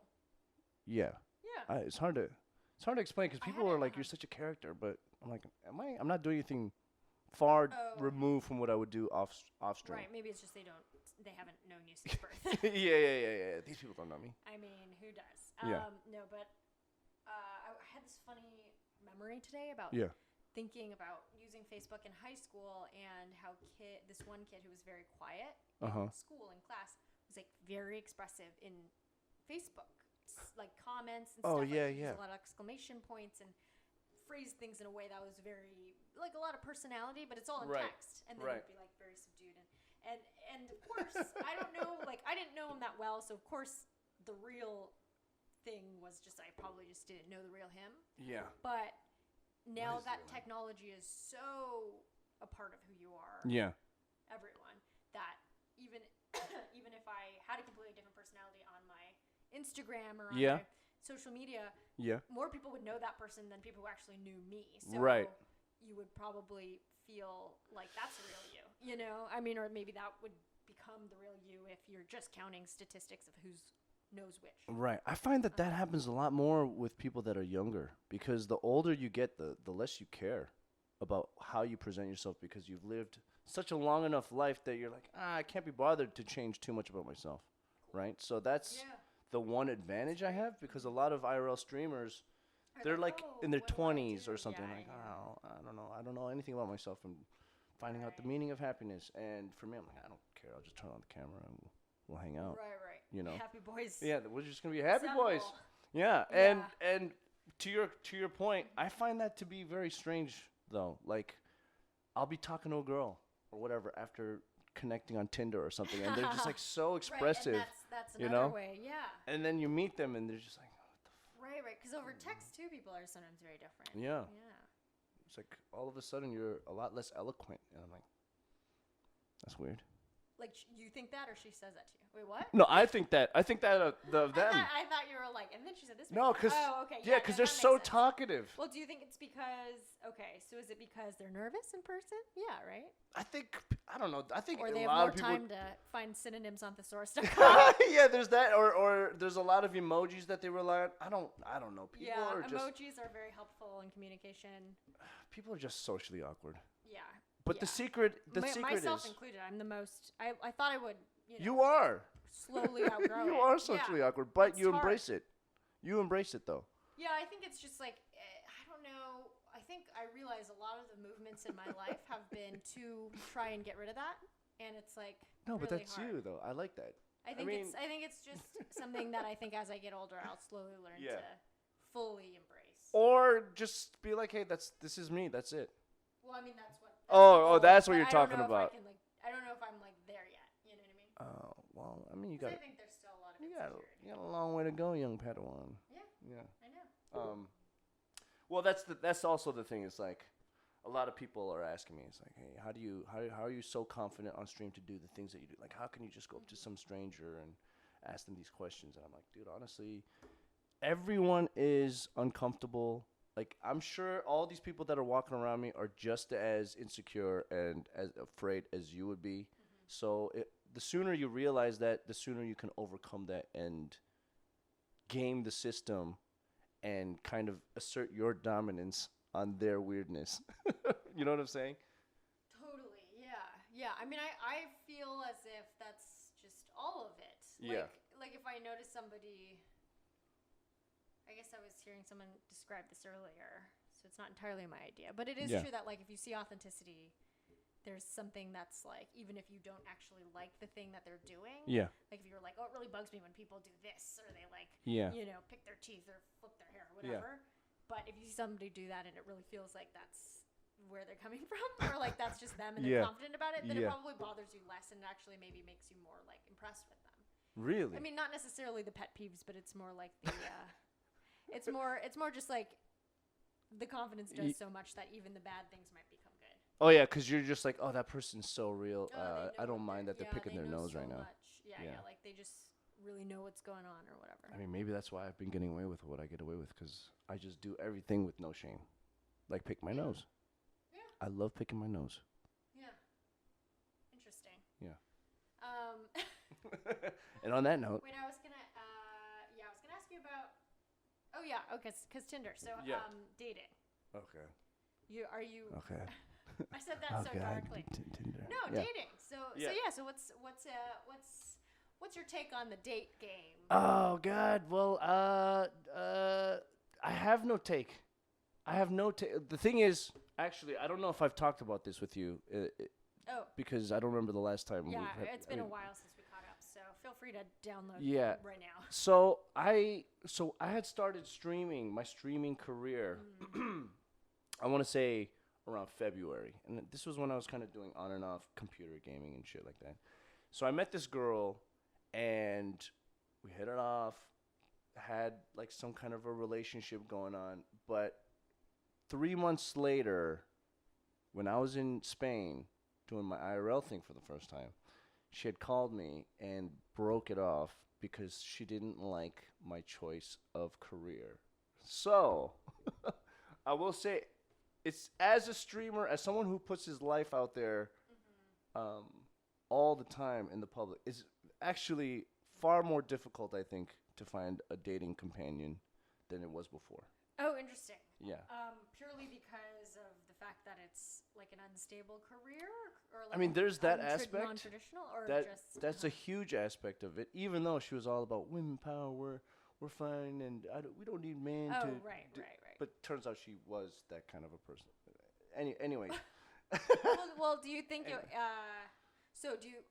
Yeah. Yeah. It's hard to explain because people are like, you're such a character, but I'm like, am I? I'm not doing anything far removed from what I would do off stream. Right. Maybe it's just they haven't known you since birth. yeah. These people don't know me. I mean, who does? Yeah. No, but I had this funny memory today about thinking about using Facebook in high school and how this one kid who was very quiet in school and class was like very expressive in Facebook, like comments and stuff. Yeah. A lot of exclamation points and phrased things in a way that was very like a lot of personality, but it's all in text, and then it'd be like very subdued and of course I don't know, like I didn't know him that well, so of course the real thing was just I probably just didn't know the real him. Yeah. But now that technology is so a part of who you are, everyone, that even if I had a completely different personality on my Instagram or on my social media, more people would know that person than people who actually knew me. So you would probably feel like that's the real you know? I mean, or maybe that would become the real you if you're just counting statistics of who's knows which. Right. I find that happens a lot more with people that are younger, because the older you get, the less you care about how you present yourself, because you've lived such a long enough life that you're like, I can't be bothered to change too much about myself. Right? So that's the one advantage I have, because a lot of IRL streamers, they're like in their 20s or something, I don't know anything about myself. I'm finding out the meaning of happiness. And for me, I'm like, I don't care. I'll just turn on the camera and we'll hang out. Right. You know, happy boys. Yeah, we're just gonna be happy boys. Yeah, and to your point, I find that to be very strange though. Like, I'll be talking to a girl or whatever after connecting on Tinder or something, and they're just like so expressive. Right, and that's another way. Yeah. And then you meet them, and they're just like, what the Right. Because over text too, people are sometimes very different. Yeah. It's like all of a sudden you're a lot less eloquent, and I'm like, that's weird. Like, you think that, or she says that to you? Wait, what? No, I think that them. I thought you were like, and then she said this. No, because because they're so talkative. Well, do you think it's because? Okay, so is it because they're nervous in person? Yeah, right. I don't know. I think or they a have lot more of people time to find synonyms on thesaurus.com. Yeah, there's that, or there's a lot of emojis that they rely on. I don't know. People are emojis are very helpful in communication. People are just socially awkward. Yeah. But the secret myself is included. I'm the most. I thought I would. You are slowly outgrow you it. are socially awkward, but it's you hard. embrace it. You embrace it though. Yeah, I think it's just like I don't know. I think I realize a lot of the movements in my life have been to try and get rid of that, and it's like no, really but that's hard. you though. I like that. I think it's just something that I think as I get older, I'll slowly learn to fully embrace. Or just be like, hey, this is me. That's it. Well, I mean, that's what. That's what you're talking about. I don't know if I'm like there yet. You know what I mean? Oh, well, I mean, you got. I think there's still a lot of insecurity. You got a long way to go, young Padawan. Yeah. I know. Well, that's also the thing. It's like, a lot of people are asking me. It's like, hey, how are you so confident on stream to do the things that you do? Like, how can you just go up to some stranger and ask them these questions? And I'm like, dude, honestly, everyone is uncomfortable. Like, I'm sure all these people that are walking around me are just as insecure and as afraid as you would be. So the sooner you realize that, the sooner you can overcome that and game the system and kind of assert your dominance on their weirdness. You know what I'm saying? Totally, yeah. I mean, I feel as if that's just all of it. Yeah. Like if I notice somebody, I guess I was hearing someone describe this earlier, so it's not entirely my idea, but it is Yeah. true that like if you see authenticity, there's something that's like, even if you don't actually like the thing that they're doing, Yeah. like if you're like, oh, it really bugs me when people do this, or they like, Yeah. you know, pick their teeth or flip their hair or whatever. But if you see somebody do that and it really feels like that's where they're coming from, or like that's just them and they're confident about it, then it probably bothers you less and actually maybe makes you more like impressed with them. Really? I mean, not necessarily the pet peeves, but it's more like the, it's more just like the confidence does so much that even the bad things might become good. Oh yeah, because you're just like, oh, that person's so real. I don't what mind that they're picking their know nose so right now. much. Yeah, like they just really know what's going on or whatever. I mean, maybe that's why I've been getting away with what I get away with, because I just do everything with no shame. Like pick my nose. Yeah. I love picking my nose. Yeah. Interesting. Yeah. Um. And on that note. Wait, I was gonna ask you about. Oh yeah, okay, because Tinder. So dating. Okay. Are you? Okay. I said that so darkly. Tinder. No, Yeah. dating. So what's your take on the date game? Oh God. Well, I have no take. The thing is, actually, I don't know if I've talked about this with you. Because I don't remember the last time. Yeah, it's been a while since we caught up, so feel free to download right now. So I had started streaming, my streaming career. I want to say around February, and this was when I was kind of doing on and off computer gaming and shit like that. So I met this girl, and we hit it off, had like some kind of a relationship going on, but 3 months later, when I was in Spain doing my IRL thing for the first time, she had called me and broke it off because she didn't like my choice of career. So, I will say, it's as a streamer, as someone who puts his life out there all the time in the public, is actually far more difficult, I think, to find a dating companion than it was before. Oh, interesting. Yeah. Purely because of the fact that it's like an unstable career, or like I mean, there's that aspect. Non-traditional, or that's a huge aspect of it. Even though she was all about women power, we're fine, and we don't need men to. Right. But turns out she was that kind of a person. Anyway. well, do you think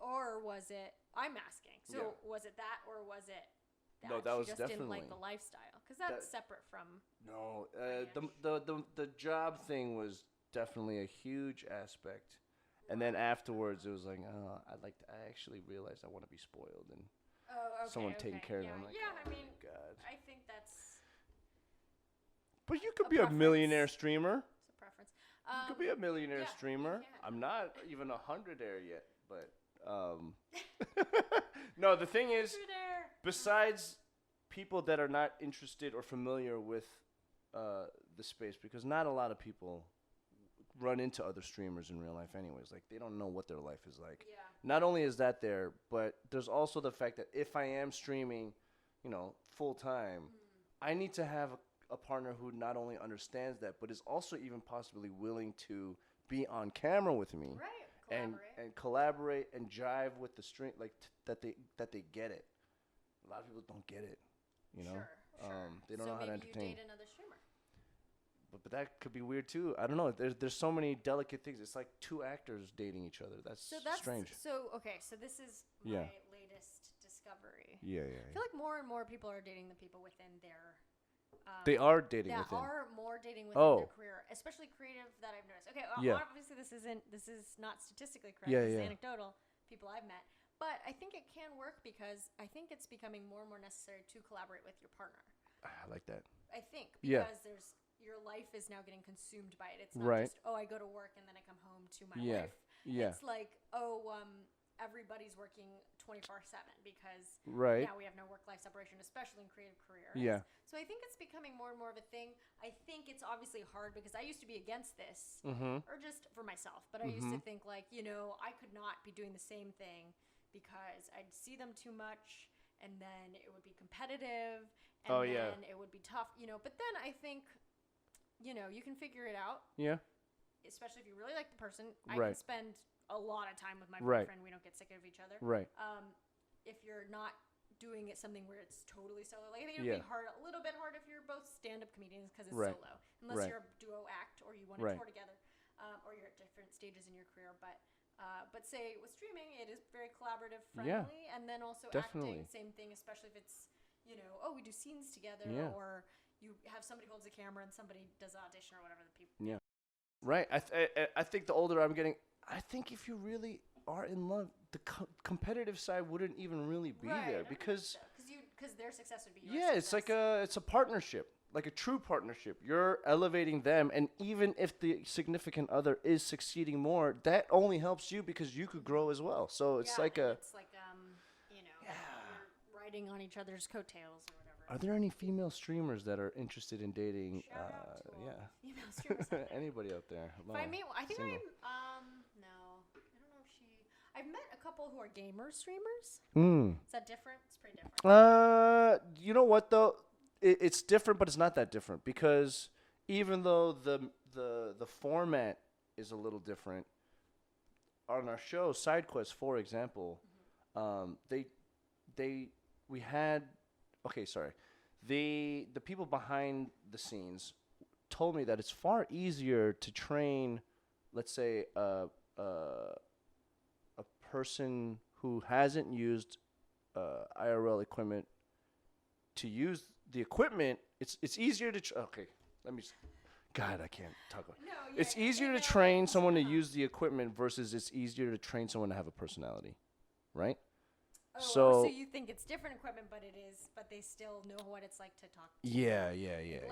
or was it? I'm asking. So was it that, or was it? No, that she was just definitely didn't like the lifestyle, because that's separate from. No, the job thing was definitely a huge aspect, and then afterwards it was like, I actually realized I want to be spoiled and someone taking care of me. I'm like, I mean, God. I think that's. But you could be a millionaire streamer. It's a preference. You could be a millionaire streamer. Yeah. I'm not even 100-aire yet, but no. The thing is, besides people that are not interested or familiar with the space, because not a lot of people run into other streamers in real life anyways. Like, they don't know what their life is like. Yeah. Not only is that there, but there's also the fact that if I am streaming, full time, I need to have a partner who not only understands that, but is also even possibly willing to be on camera with me. Right. And collaborate and jive with the stream, like that they get it. A lot of people don't get it, Sure. They don't know how to entertain. So maybe you date another streamer. But that could be weird too. I don't know. There's so many delicate things. It's like two actors dating each other. That's strange. So this is my latest discovery. Yeah. I feel like more and more people are dating the people within their. They are dating within. Are more dating within their career, especially creative that I've noticed. Okay, obviously this is not statistically correct. This is anecdotal. People I've met, but I think it can work because I think it's becoming more and more necessary to collaborate with your partner. I like that. I think because your life is now getting consumed by it. It's not just I go to work and then I come home to my life. Yeah. It's like everybody's working 24/7 because now we have no work-life separation, especially in creative careers. Yeah. So I think it's becoming more and more of a thing. I think it's obviously hard because I used to be against this, or just for myself, but I used to think like, I could not be doing the same thing because I'd see them too much, and then it would be competitive, and then it would be tough, But then I think, you can figure it out. Yeah. Especially if you really like the person. I can spend a lot of time with my boyfriend. We don't get sick of each other. Right. If you're not doing it something where it's totally solo. Like I think it would be a little bit hard if you're both stand-up comedians because it's solo, unless you're a duo act or you want to tour together, or you're at different stages in your career. But say with streaming, it is very collaborative, friendly, and then also acting, same thing. Especially if it's we do scenes together, or you have somebody holds the camera and somebody does an audition or whatever the people. Yeah, right. I think the older I'm getting, I think if you really are in love, the competitive side wouldn't even really be there because their success would be your success. It's like it's a partnership, like a true partnership. You're elevating them, and even if the significant other is succeeding more, that only helps you because you could grow as well. So it's you're riding on each other's coattails or whatever. Are there any female streamers that are interested in dating? Shout out to female streamers out there. Anybody out there? Hello. I think no. I don't know if I've met a couple who are gamer streamers. Is that different? It's pretty different. You know what though? It's different, but it's not that different because even though the format is a little different, on our show Side Quest, for example, the people behind the scenes told me that it's far easier to train, let's say, a person who hasn't used IRL equipment to use the equipment. It's easier to God, I can't talk about it. It's easier to train someone to use the equipment versus it's easier to train someone to have a personality, right? So you think it's different equipment, but they still know what it's like to talk to Yeah. Yes.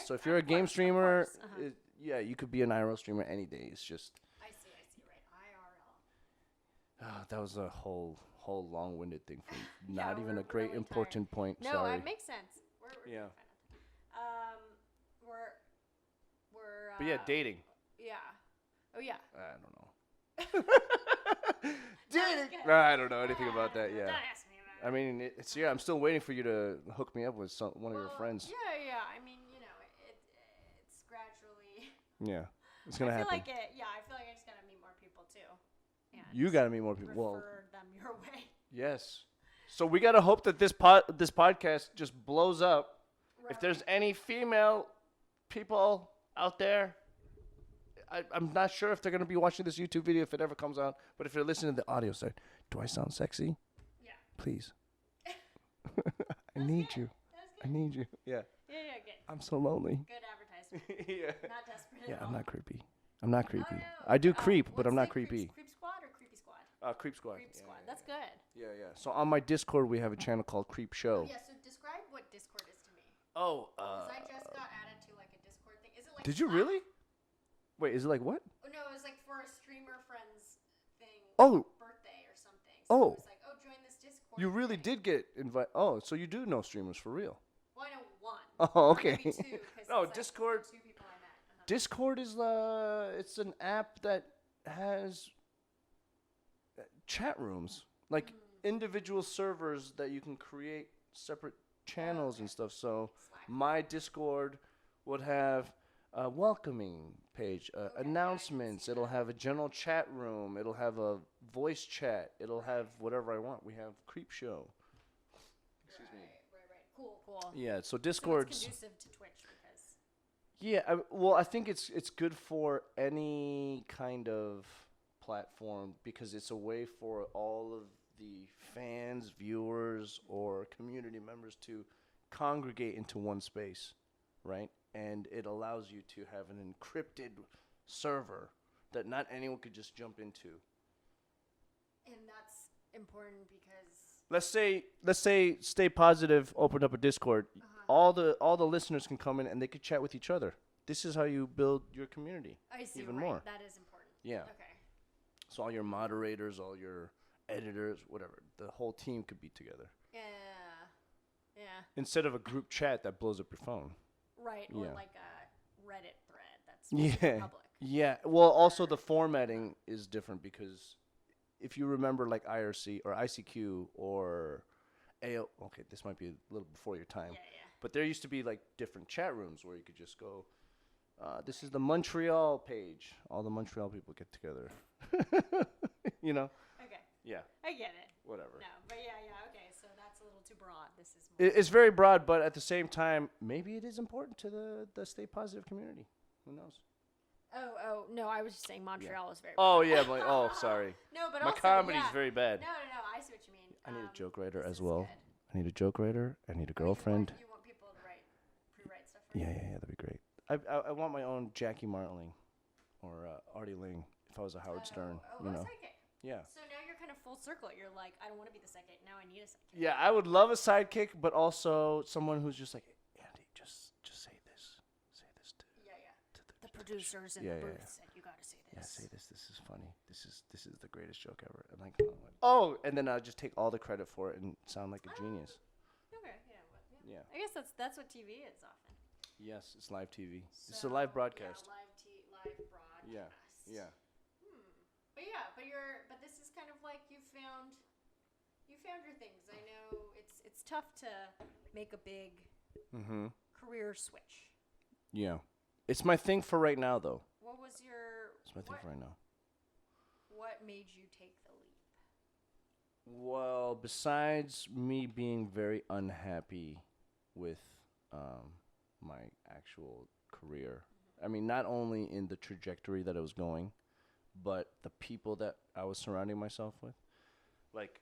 So if you're a game streamer, you could be an IRL streamer any day. It's just I see, right, IRL. That was a whole long-winded thing for not even a great really important point. No, Sorry. it makes sense. We're but yeah, dating. Yeah. Oh yeah. I don't know. Dating. I don't know anything about that. Yeah. Don't ask me about it. I mean, I'm still waiting for you to hook me up with one of your friends. Yeah. I mean, it's gradually. Yeah, it's gonna happen. I feel like I just gotta meet more people too. You gotta meet more people. Refer them your way. Yes. So we gotta hope that this podcast just blows up. Right. If there's any female people out there, I'm not sure if they're gonna be watching this YouTube video if it ever comes out. But if they're listening to the audio side, do I sound sexy? Yeah. Please. I need you. I need you. Yeah. Yeah, good. I'm so lonely. Good advertisement. Yeah. Not desperate. Yeah, I'm not creepy. Oh, no. I do creep, but I'm not creepy. Creep Squad or Creepy Squad? Creep Squad. Creep Squad. That's good. Yeah. So on my Discord, we have a channel called Creep Show. Yeah. So describe what Discord is to me. Oh. Because I just got added to like a Discord thing. Is it like? Did you really? Wait, is it like what? Oh, no, it was like for a streamer friend's thing. Oh. Birthday or something. So it was like, join this Discord. You really did get invited. Oh, so you do know streamers for real? Well, I know one. Oh, okay. Maybe two. No, Discord. Two people I met. Discord is it's an app that has chat rooms, like individual servers that you can create separate channels and stuff. So my Discord would have a welcoming page, announcements. It'll have a general chat room. It'll have a voice chat. It'll have whatever I want. We have Creep Show. Excuse me. Right. Cool. Yeah, so Discord's So it's conducive to Twitch because. Yeah, I think it's good for any kind of platform because it's a way for all of the fans, viewers, or community members to congregate into one space, right? And it allows you to have an encrypted server that not anyone could just jump into. And that's important because let's say Stay Positive opened up a Discord. All the listeners can come in and they could chat with each other. This is how you build your community. I see. Even right. more. That is important. Yeah. Okay. So all your moderators, all your editors, whatever, the whole team could be together. Yeah. Instead of a group chat that blows up your phone. Right. Yeah. Or like a Reddit thread that's public. Yeah. Well, also the formatting is different because if you remember like IRC or ICQ or AO, okay, this might be a little before your time. Yeah. But there used to be like different chat rooms where you could just go, this is the Montreal page. All the Montreal people get together. You know? Okay. Yeah. I get it. Whatever. No, but yeah. Okay, so that's a little too broad. This is It's very broad, but at the same time, maybe it is important to the Stay Positive community. Who knows? Oh, no, I was just saying Montreal is very Oh, broad. yeah. Sorry. No, but My also, comedy's yeah. very bad. No, I see what you mean. I need a joke writer this as is well. good. I need a joke writer. I need a girlfriend. You want people to pre-write stuff for you? Yeah. That'd be great. I want my own Jackie Martling or Artie Ling if I was a Howard Stern. Oh, You know. sidekick. Yeah. So now you're kind of full circle. You're like, I don't want to be the sidekick. Now I need a sidekick. Yeah, I would love a sidekick, but also someone who's just like, Andy, just say this. Say this to The producers in Yeah, the yeah, booth yeah. said you got to say this. Yeah, say this. This is funny. This is the greatest joke ever. And like, and then I'll just take all the credit for it and sound like a genius. Okay, Yeah. I guess that's what TV is often. Yes, it's live TV. It's a live broadcast. Live broadcast. Yeah. But this is kind of like you found your things. I know it's tough to make a big career switch. Yeah. It's my thing for right now, though. What was your? It's my thing for right now. What made you take the leap? Well, besides me being very unhappy with my actual career, I mean, not only in the trajectory that I was going, but the people that I was surrounding myself with. Like,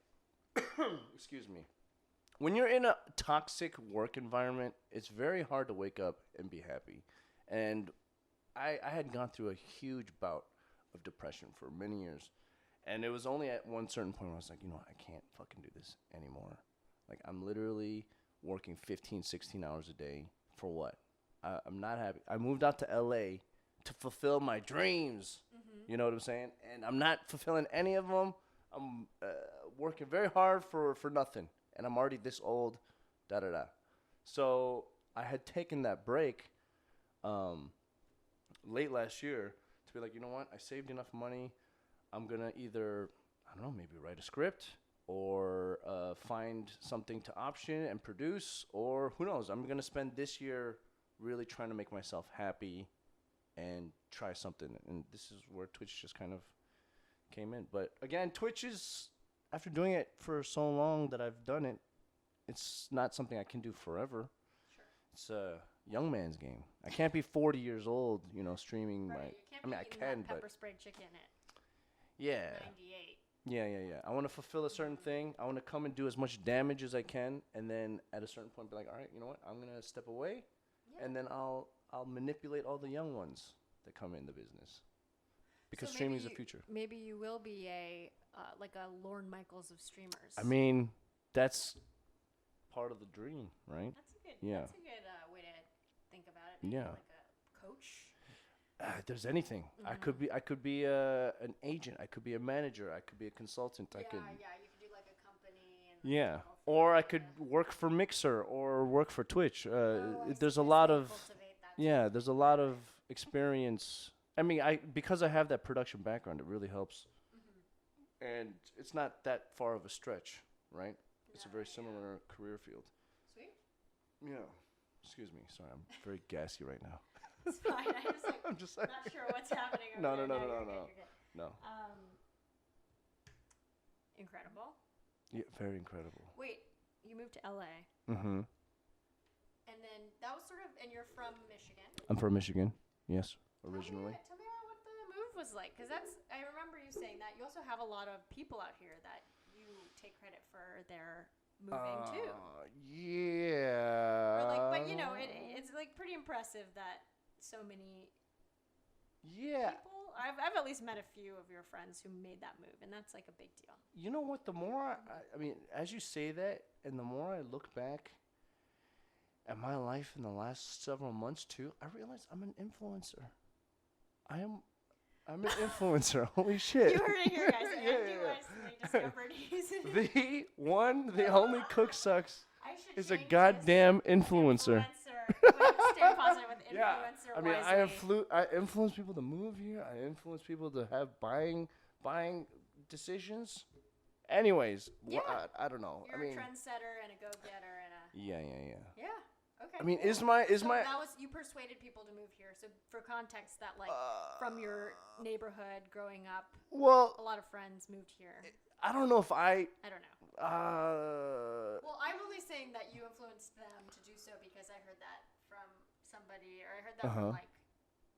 excuse me. When you're in a toxic work environment, it's very hard to wake up and be happy. And I had gone through a huge bout of depression for many years. And it was only at one certain point where I was like, you know what, I can't fucking do this anymore. Like, I'm literally working 15, 16 hours a day for what? I'm not happy. I moved out to LA to fulfill my dreams. You know what I'm saying? And I'm not fulfilling any of them. I'm working very hard for nothing. And I'm already this old, da-da-da. So I had taken that break late last year to be like, you know what? I saved enough money. I'm going to either, I don't know, maybe write a script or find something to option and produce, or who knows? I'm going to spend this year really trying to make myself happy and try something. And this is where Twitch just kind of came in. But again, Twitch is, after doing it for so long that I've done it, it's not something I can do forever. Sure. It's a young man's game. I can't be 40 years old, streaming Right. my. You can't I mean, I eating can, that but pepper sprayed chicken at yeah. 98. Yeah. I want to fulfill a certain thing. I want to come and do as much damage as I can, and then at a certain point, be like, all right, you know what? I'm gonna step away, and then I'll manipulate all the young ones that come in the business, because So streaming is the future. Maybe you will be a like a Lorne Michaels of streamers. I mean, that's part of the dream, right? That's a good. Yeah. That's a good way to think about it. Maybe Yeah. Like a coach. If there's anything, I could be an agent. I could be a manager. I could be a consultant. I could. You could do like a company. And Yeah. Or I could work for Mixer or work for Twitch. There's a lot of. Yeah, there's a lot of experience. I mean, because I have that production background, it really helps. And it's not that far of a stretch, right? It's a very similar career field. Sweet. Yeah. Excuse me. Sorry, I'm very gassy right now. It's fine. I'm just like, not sure what's happening. No. You're good. No. Incredible. Yeah, very incredible. Wait, you moved to LA. Mm-hmm. And then that was and you're from Michigan. I'm from Michigan. Yes, originally. Tell me about what the move was like, because I remember you saying that. You also have a lot of people out here that you take credit for their moving too. Yeah. Or but it's like pretty impressive that so many people. I've at least met a few of your friends who made that move, and that's like a big deal. You know what? The more I mean, as you say that, and the more I look back at my life in the last several months too, I realize I'm an influencer. I'm an influencer. Holy shit! You heard it here, guys. Andy Wesley discovered he's the only CookSux I should is a change goddamn this. influencer. Stay positive with influencer. Yeah, I mean, Wesley. I influence people to move here. I influence people to have buying decisions. Anyways, I don't know. You're a trendsetter and a go-getter and a. Yeah. Yeah. Okay. I mean, cool. is my that was you persuaded people to move here. So for context, that from your neighborhood growing up, well, a lot of friends moved here. I don't know if I don't know. Uh, Well, I'm only saying that you influenced them to do so because I heard that from somebody, or I heard that from like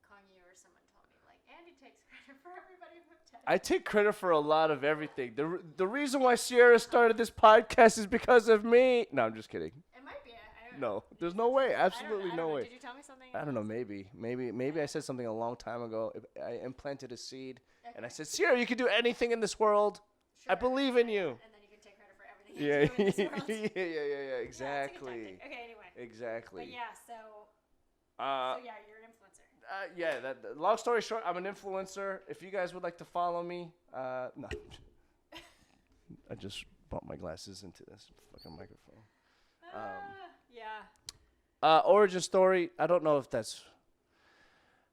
Kanye or someone told me like Andy takes credit for everybody who does. I take credit for a lot of everything. The reason why Sierra started this podcast is because of me. No, I'm just kidding. It might be. I don't No, know. there's no way. Absolutely I don't no know. way. Did you tell me something? I don't know. Maybe I said something a long time ago. I implanted a seed, and I said, Sierra, you can do anything in this world. Sure. I believe in you. And then you can take credit for everything you do in this world. Yeah. Yeah, Exactly. it's a good tactic. Okay, anyway. Exactly. But yeah, so yeah, you're an influencer. Yeah. That long story short, I'm an influencer. If you guys would like to follow me, no. I just bumped my glasses into this fucking microphone. Yeah. Origin story. I don't know if that's.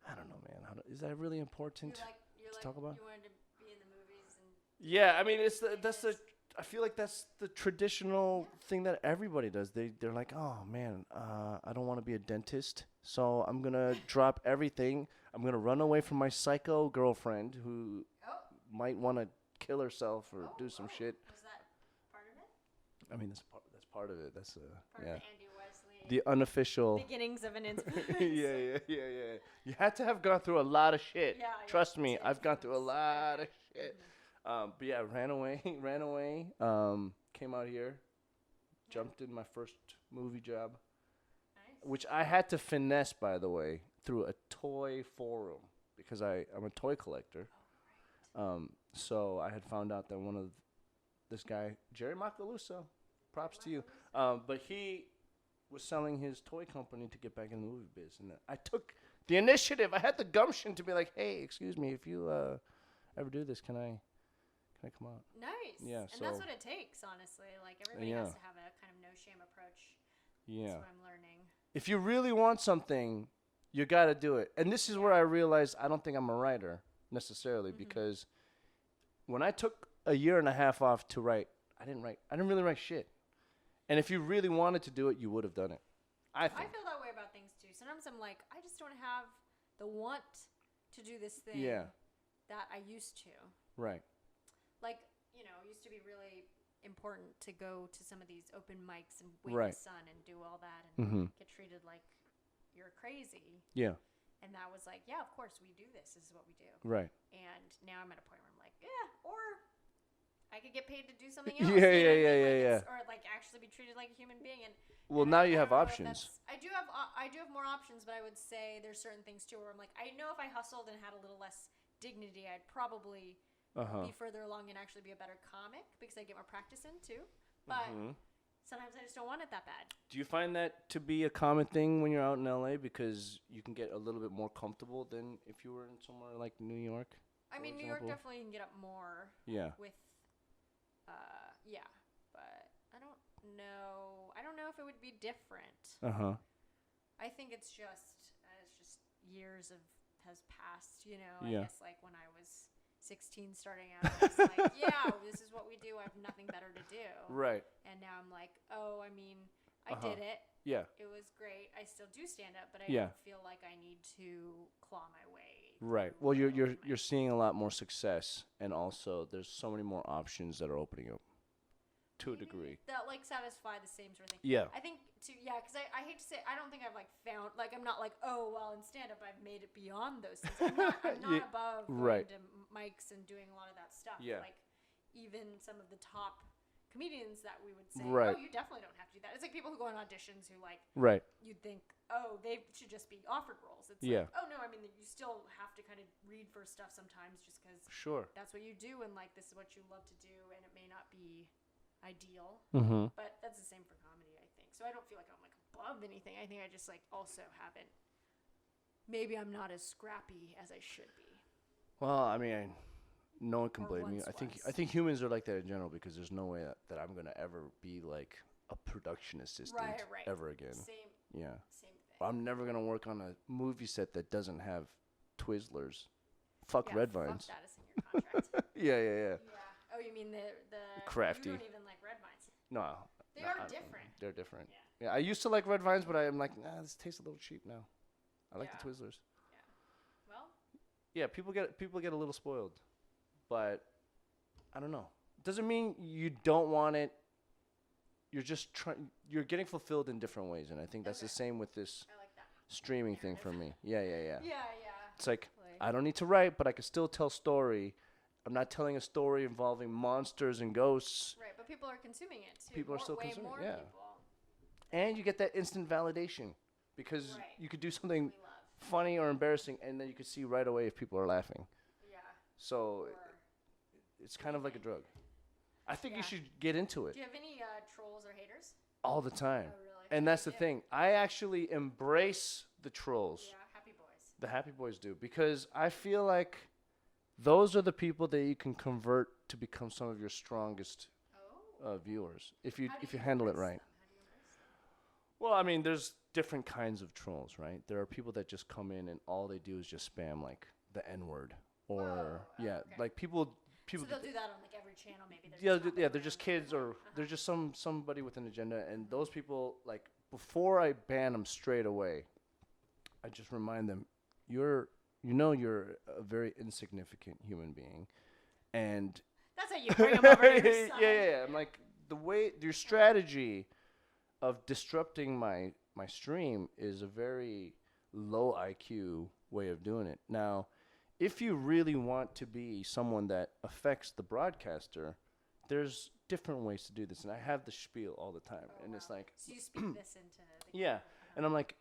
I don't know, man. Is that really important You're to talk about? You wanted to be in the movies and. Yeah, I mean, that's the. I feel like that's the traditional thing that everybody does. They're like, oh man, I don't want to be a dentist, so I'm gonna drop everything. I'm gonna run away from my psycho girlfriend who might want to kill herself or do some shit. Was that part of it? I mean, that's part of it. That's Part of the Andy Wesley. the unofficial Beginnings of an influence. yeah. You had to have gone through a lot of shit. Yeah, Trust me, I've gone through a lot of shit. But yeah, ran away. Came out here, jumped in my first movie job, which I had to finesse, by the way, through a toy forum because I'm a toy collector. So I had found out that this guy, Jerry Macaluso, props to you, but he was selling his toy company to get back in the movie biz, and I took the initiative. I had the gumption to be like, hey, excuse me, if you ever do this, can I come out? Nice. Yeah, and that's what it takes, honestly. Like, everybody has to have a kind of no-shame approach. Yeah. That's what I'm learning. If you really want something, you got to do it. And this is where I realized I don't think I'm a writer necessarily because when I took a year and a half off to write, I didn't really write shit. And if you really wanted to do it, you would have done it. I feel that way about things, too. Sometimes I'm like, I just don't have the want to do this thing that I used to. Right. Like, it used to be really important to go to some of these open mics and wait in the sun and do all that and get treated like you're crazy. Yeah. And that was like, yeah, of course we do this. This is what we do. Right. And now I'm at a point where I'm like, yeah, or I could get paid to do something else. Yeah. Or like actually be treated like a human being. And now you have options. I do have more options, but I would say there's certain things too where I'm like, I know if I hustled and had a little less dignity, I'd probably be further along and actually be a better comic because I get more practice in too. But sometimes I just don't want it that bad. Do you find that to be a common thing when you're out in LA because you can get a little bit more comfortable than if you were in somewhere like New York? I mean, New York definitely can get up more. Yeah. With, but I don't know. I don't know if it would be different. I think it's just years has passed. I guess like when I was 16 starting out, I was like, yeah, this is what we do. I have nothing better to do. Right. And now I'm like, oh, I mean, I did it. Yeah. It was great. I still do stand up, but I don't feel like I need to claw my way. Right. Well, you're seeing a lot more success, and also there's so many more options that are opening up to a degree. That like satisfy the same sort of thing. Yeah. I think because I hate to say, I don't think I've like found, like I'm not like, oh, well, in stand up I've made it beyond those things. I'm not above going to mics and doing a lot of that stuff. Yeah. Like even some of the top comedians that we would say, right. oh, you definitely don't have to do that. It's like people who go on auditions who like, right. You'd think, oh, they should just be offered roles. It's yeah. like, oh no, I mean, you still have to kind of read for stuff sometimes just because sure. that's what you do and like this is what you love to do and it may not be ideal, but that's the same for comedy, I think. So I don't feel like I'm like above anything. I think I just like also haven't. Maybe I'm not as scrappy as I should be. Well, I mean, no one can blame you. I think humans are like that in general because there's no way that I'm gonna ever be like a production assistant ever again. Same. Yeah. Same thing. I'm never gonna work on a movie set that doesn't have Twizzlers. Fuck Red Vines. Fuck that is in your contract. Yeah. Yeah. Oh, you mean the crafty? You don't even like Red Vines. No. They are different. They're different. Yeah. I used to like Red Vines, but I'm like, nah, this tastes a little cheap now. I like the Twizzlers. Yeah. Well. Yeah, people get a little spoiled, but I don't know. doesn't mean you don't want it. You're just you're getting fulfilled in different ways, and I think that's the same with this I like that. streaming thing for me. Yeah. Yeah. It's like Totally. I don't need to write, but I can still tell story. I'm not telling a story involving monsters and ghosts, Right, but people are consuming it too. People are still way consuming, more yeah. people. and you get that instant validation because Right. you could do something We love. funny or embarrassing, and then you could see right away if people are laughing. Yeah. So Or, it's kind of like a drug. I think Yeah. you should get into it do you have any trolls or haters? all the time. Oh, really? And that's the Yeah. thing. I actually embrace the trolls. Yeah, happy boys. The happy boys do, because I feel like those are the people that you can convert to become some of your strongest Oh. viewers if you How do handle it embrace right. them? How do you embrace them? Well, I mean, there's different kinds of trolls, right? There are people that just come in and all they do is just spam like the N-word or Whoa, yeah, okay. like people. So they'll do that on like every channel, maybe. They're just kids or they're just somebody with an agenda, and those people, like, before I ban them straight away, I just remind them, you're a very insignificant human being, and That's how you bring them over to your yeah, side. yeah. I'm like, your strategy of disrupting my stream is a very low IQ way of doing it. Now, if you really want to be someone that affects the broadcaster, there's different ways to do this, and I have the spiel all the time, and it's like, So you speak this into the yeah, and I'm like,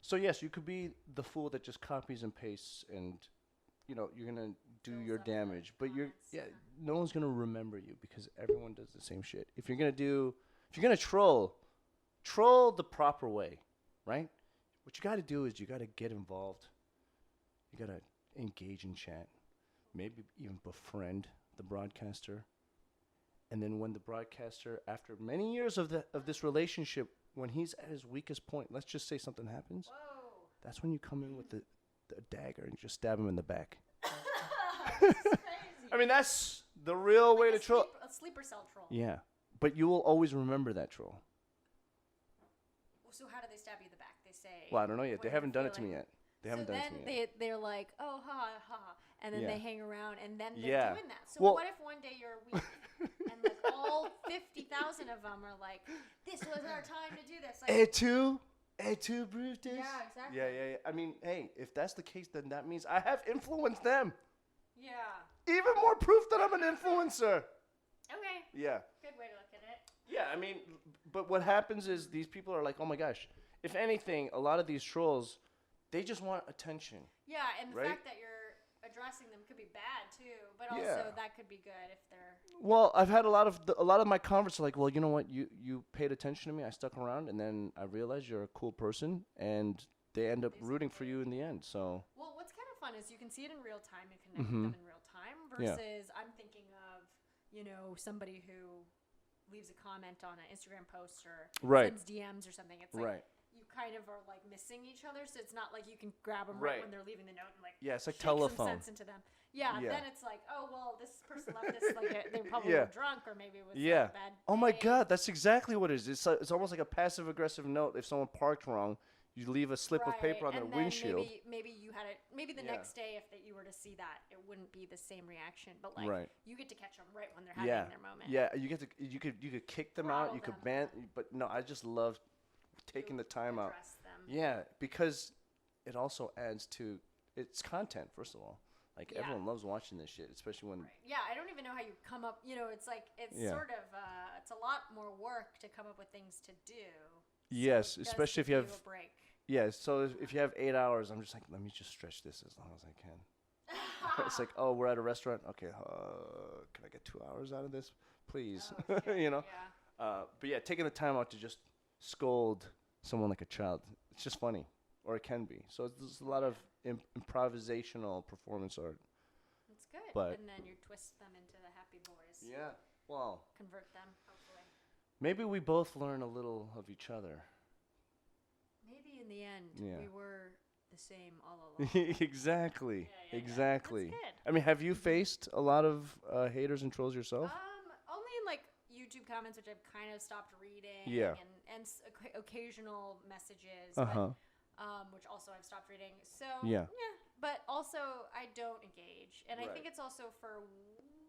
so yes, you could be the fool that just copies and pastes, and you're gonna do Fills your up the damage, but comments, no one's gonna remember you because everyone does the same shit. If you're gonna troll the proper way, right? What you got to do is you got to get involved. You got to engage in chat, maybe even befriend the broadcaster, and then when the broadcaster, after many years of this relationship, when he's at his weakest point, let's just say something happens, Whoa. that's when you come in with the dagger and just stab him in the back. That's crazy. I mean, that's the real way to troll. A sleeper cell troll. Yeah, but you will always remember that troll. So how do they stab you in the back? They say. Well, I don't know yet. when They you're haven't done it to me feeling- yet. They haven't done it to me yet. They're like, oh, ha, ha, and then Yeah. they hang around, and then they're Yeah. doing that. So Well- what if one day you're weak, and like all 50,000 of them are like, this was our time to do this. Like, Et tu, Brutus? Yeah, exactly. Yeah. I mean, hey, if that's the case, then that means I have influenced them. yeah. Even more proof that I'm an influencer. Okay. Yeah. Good way to look at it. Yeah, I mean, but what happens is these people are like, oh my gosh. If anything, a lot of these trolls, they just want attention. Yeah, and the Right? fact that you're addressing them could be bad too, but also Yeah. that could be good if they're. Well, I've had a lot of my converts are like, well, you know what, you paid attention to me, I stuck around, and then I realized you're a cool person, and they end up rooting for you in the end. So Well, what's kind of fun is you can see it in real time and connect Mm-hmm. with them in real time versus I'm thinking of, somebody who leaves a comment on an Instagram post or Right. sends DMs or something. It's like Right. you kind of are like missing each other, so it's not like you can grab them Right. right when they're leaving the note and like Yeah, it's like shake telephone. some sense into them. Yeah, Yeah. then it's like, oh well, this person left this like they probably Yeah. were drunk or maybe it was Yeah. like a bad Oh my day. God, that's exactly what it is. It's almost like a passive aggressive note. If someone parked wrong, you leave a slip of paper on and their then windshield. Maybe you had it. Maybe the Yeah. next day, if you were to see that, it wouldn't be the same reaction. But like, Right. you get to catch them right when they're having Yeah, their moment. yeah. You could kick them out. Throttle You could them. ban. But no, I just love taking the time out. Address them. Yeah, because it also adds to its content. First of all, like Yeah. everyone loves watching this shit, especially when. Right. Yeah, I don't even know how you come up. It's like it's Yeah. sort of it's a lot more work to come up with things to do. Yes, So it does especially if give you a have. break. Yeah, so if you have 8 hours, I'm just like, let me just stretch this as long as I can. It's like, oh, we're at a restaurant. Okay, can I get 2 hours out of this, please? Oh, shit, you know. Yeah. But yeah, taking the time out to just scold someone like a child, it's just funny, or it can be. So there's a lot of improvisational performance art. It's good. But- and then you twist them into the happy boys. Yeah. Well, Convert them, hopefully. maybe we both learn a little of each other. Maybe in the end, Yeah. we were the same all along. Exactly. Yeah. Exactly. That's good. I mean, have you faced a lot of haters and trolls yourself? Only in like YouTube comments, which I've kind of stopped reading. Yeah. And occasional messages. Uh huh. Which also I've stopped reading. So Yeah. but also I don't engage, and I Right. think it's also for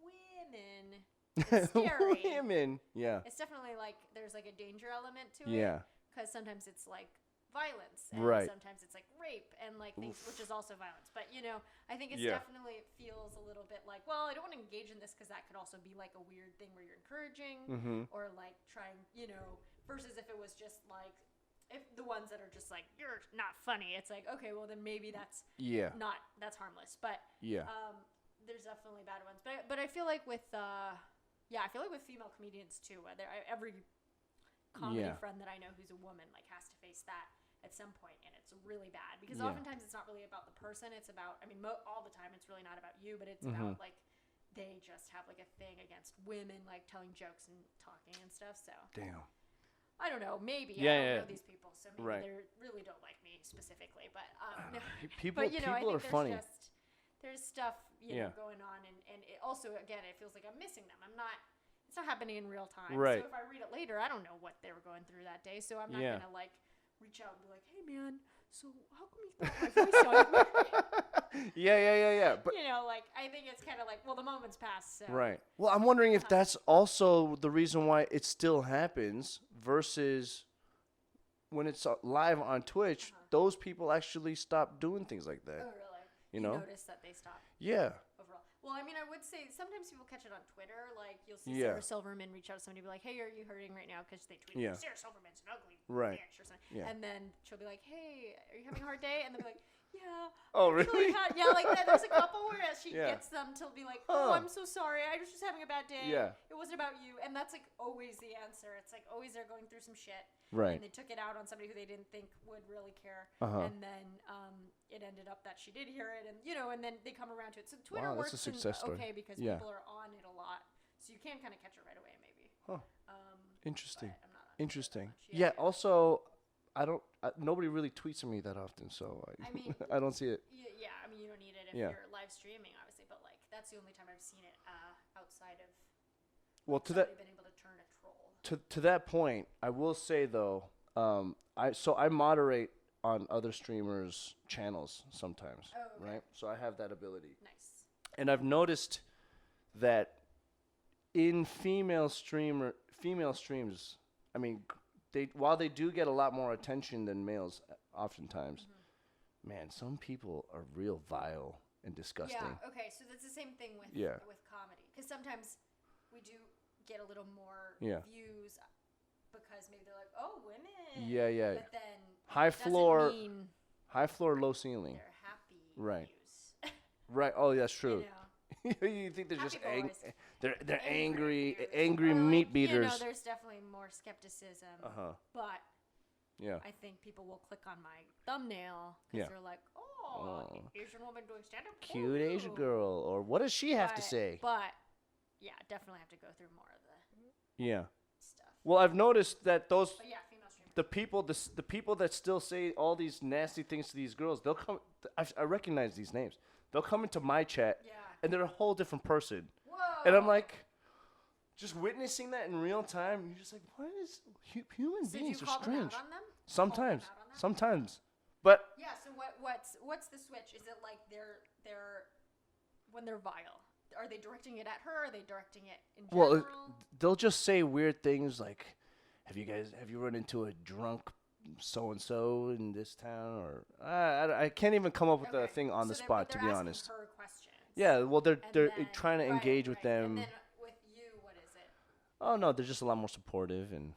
women. It's scary. Women. Yeah. It's definitely like there's like a danger element to it. Yeah. Because sometimes it's like violence, and Right. sometimes it's like rape and like things, which is also violence. But you know, I think it's Yeah. definitely, it feels a little bit like, well, I don't want to engage in this because that could also be like a weird thing where you're encouraging or like trying, you know, versus if it was just like, if the ones that are just like, you're not funny, it's like, okay, well then maybe that's that's harmless. But there's definitely bad ones. But I feel like with I feel like with female comedians too. Every comedy friend that I know who's a woman like has to face that at some point, and it's really bad because oftentimes it's not really about the person. It's about, I mean, all the time it's really not about you, but it's about like they just have like a thing against women, like telling jokes and talking and stuff. So damn. I don't know. Maybe I don't know these people, so maybe they really don't like me specifically. But people, but you know, people I are think funny. There's stuff know going on, and it also, again, it feels like I'm missing them. It's not happening in real time. Right. So if I read it later, I don't know what they were going through that day. So I'm not gonna like reach out and be like, hey man, so how come you thought my voice sounded weird? Yeah. But you know, like, I think it's kind of like, well, the moment's passed. So. right. Well, I'm wondering if that's also the reason why it still happens versus when it's live on Twitch, those people actually stop doing things like that. Oh, really? You know? Notice that they stopped. Yeah. Overall. Well, I mean, I would say sometimes people catch it on Twitter. Like, you'll see Yeah. Sarah Silverman reach out to somebody and be like, hey, are you hurting right now? Because they tweet, Sarah Silverman's an ugly bitch or something. Yeah. And then she'll be like, hey, are you having a hard day? And they'll be like, yeah. Oh, really? Like that. There's a couple where she Yeah. gets them to be like, oh, I'm so sorry. I was just having a bad day. Yeah. It wasn't about you. And that's like always the answer. It's like always they're going through some shit. Right. And they took it out on somebody who they didn't think would really care. And then it ended up that she did hear it, and you know, and then they come around to it. So Twitter works that's a success story. okay because people are on it a lot, so you can kind of catch it right away, maybe. Huh. Interesting. I'm not on Interesting. Twitter that much. Yeah. Also, nobody really tweets at me that often, so I mean, I don't see it. Yeah, I mean, you don't need it if you're live streaming, obviously, but like that's the only time I've seen it outside of. Well, to somebody that been able to turn a troll. to that point, I will say though, I moderate on other streamers' channels sometimes, right? So I have that ability. Nice. And I've noticed that in female streams, I mean, while they do get a lot more attention than males, oftentimes, man, some people are real vile and disgusting. Yeah. Okay. So that's the same thing with comedy, because sometimes we do get a little more views because maybe they're like, oh, women. Yeah. But then High floor, mean low ceiling. they're happy. Right. views. Right. Oh, that's true. You know. You think they're just Happy boys. they're angry Or meat like, beaters. You know, there's definitely more skepticism. But Yeah. I think people will click on my thumbnail because they're like, oh, Asian woman doing stand-up. Cute Asian girl, or what does she have to say? But yeah, definitely have to go through more of the stuff. Well, I've noticed that those But yeah, female streamers. the people that still say all these nasty things to these girls, they'll come. I recognize these names. They'll come into my chat, and they're a whole different person. Whoa. And I'm like, just witnessing that in real time, you're just like, what is human So beings do are you call them strange. out on them? Sometimes, but Yeah. So what's the switch? Is it like they're when they're vile? Are they directing it at her? Are they directing it in general? well, they'll just say weird things like, have you run into a drunk so and so in this town, or I can't even come up with a thing on the spot, to be honest. Her questions. Yeah, well, they're then, trying to engage with them. And then with you, what is it? Oh no, they're just a lot more supportive, and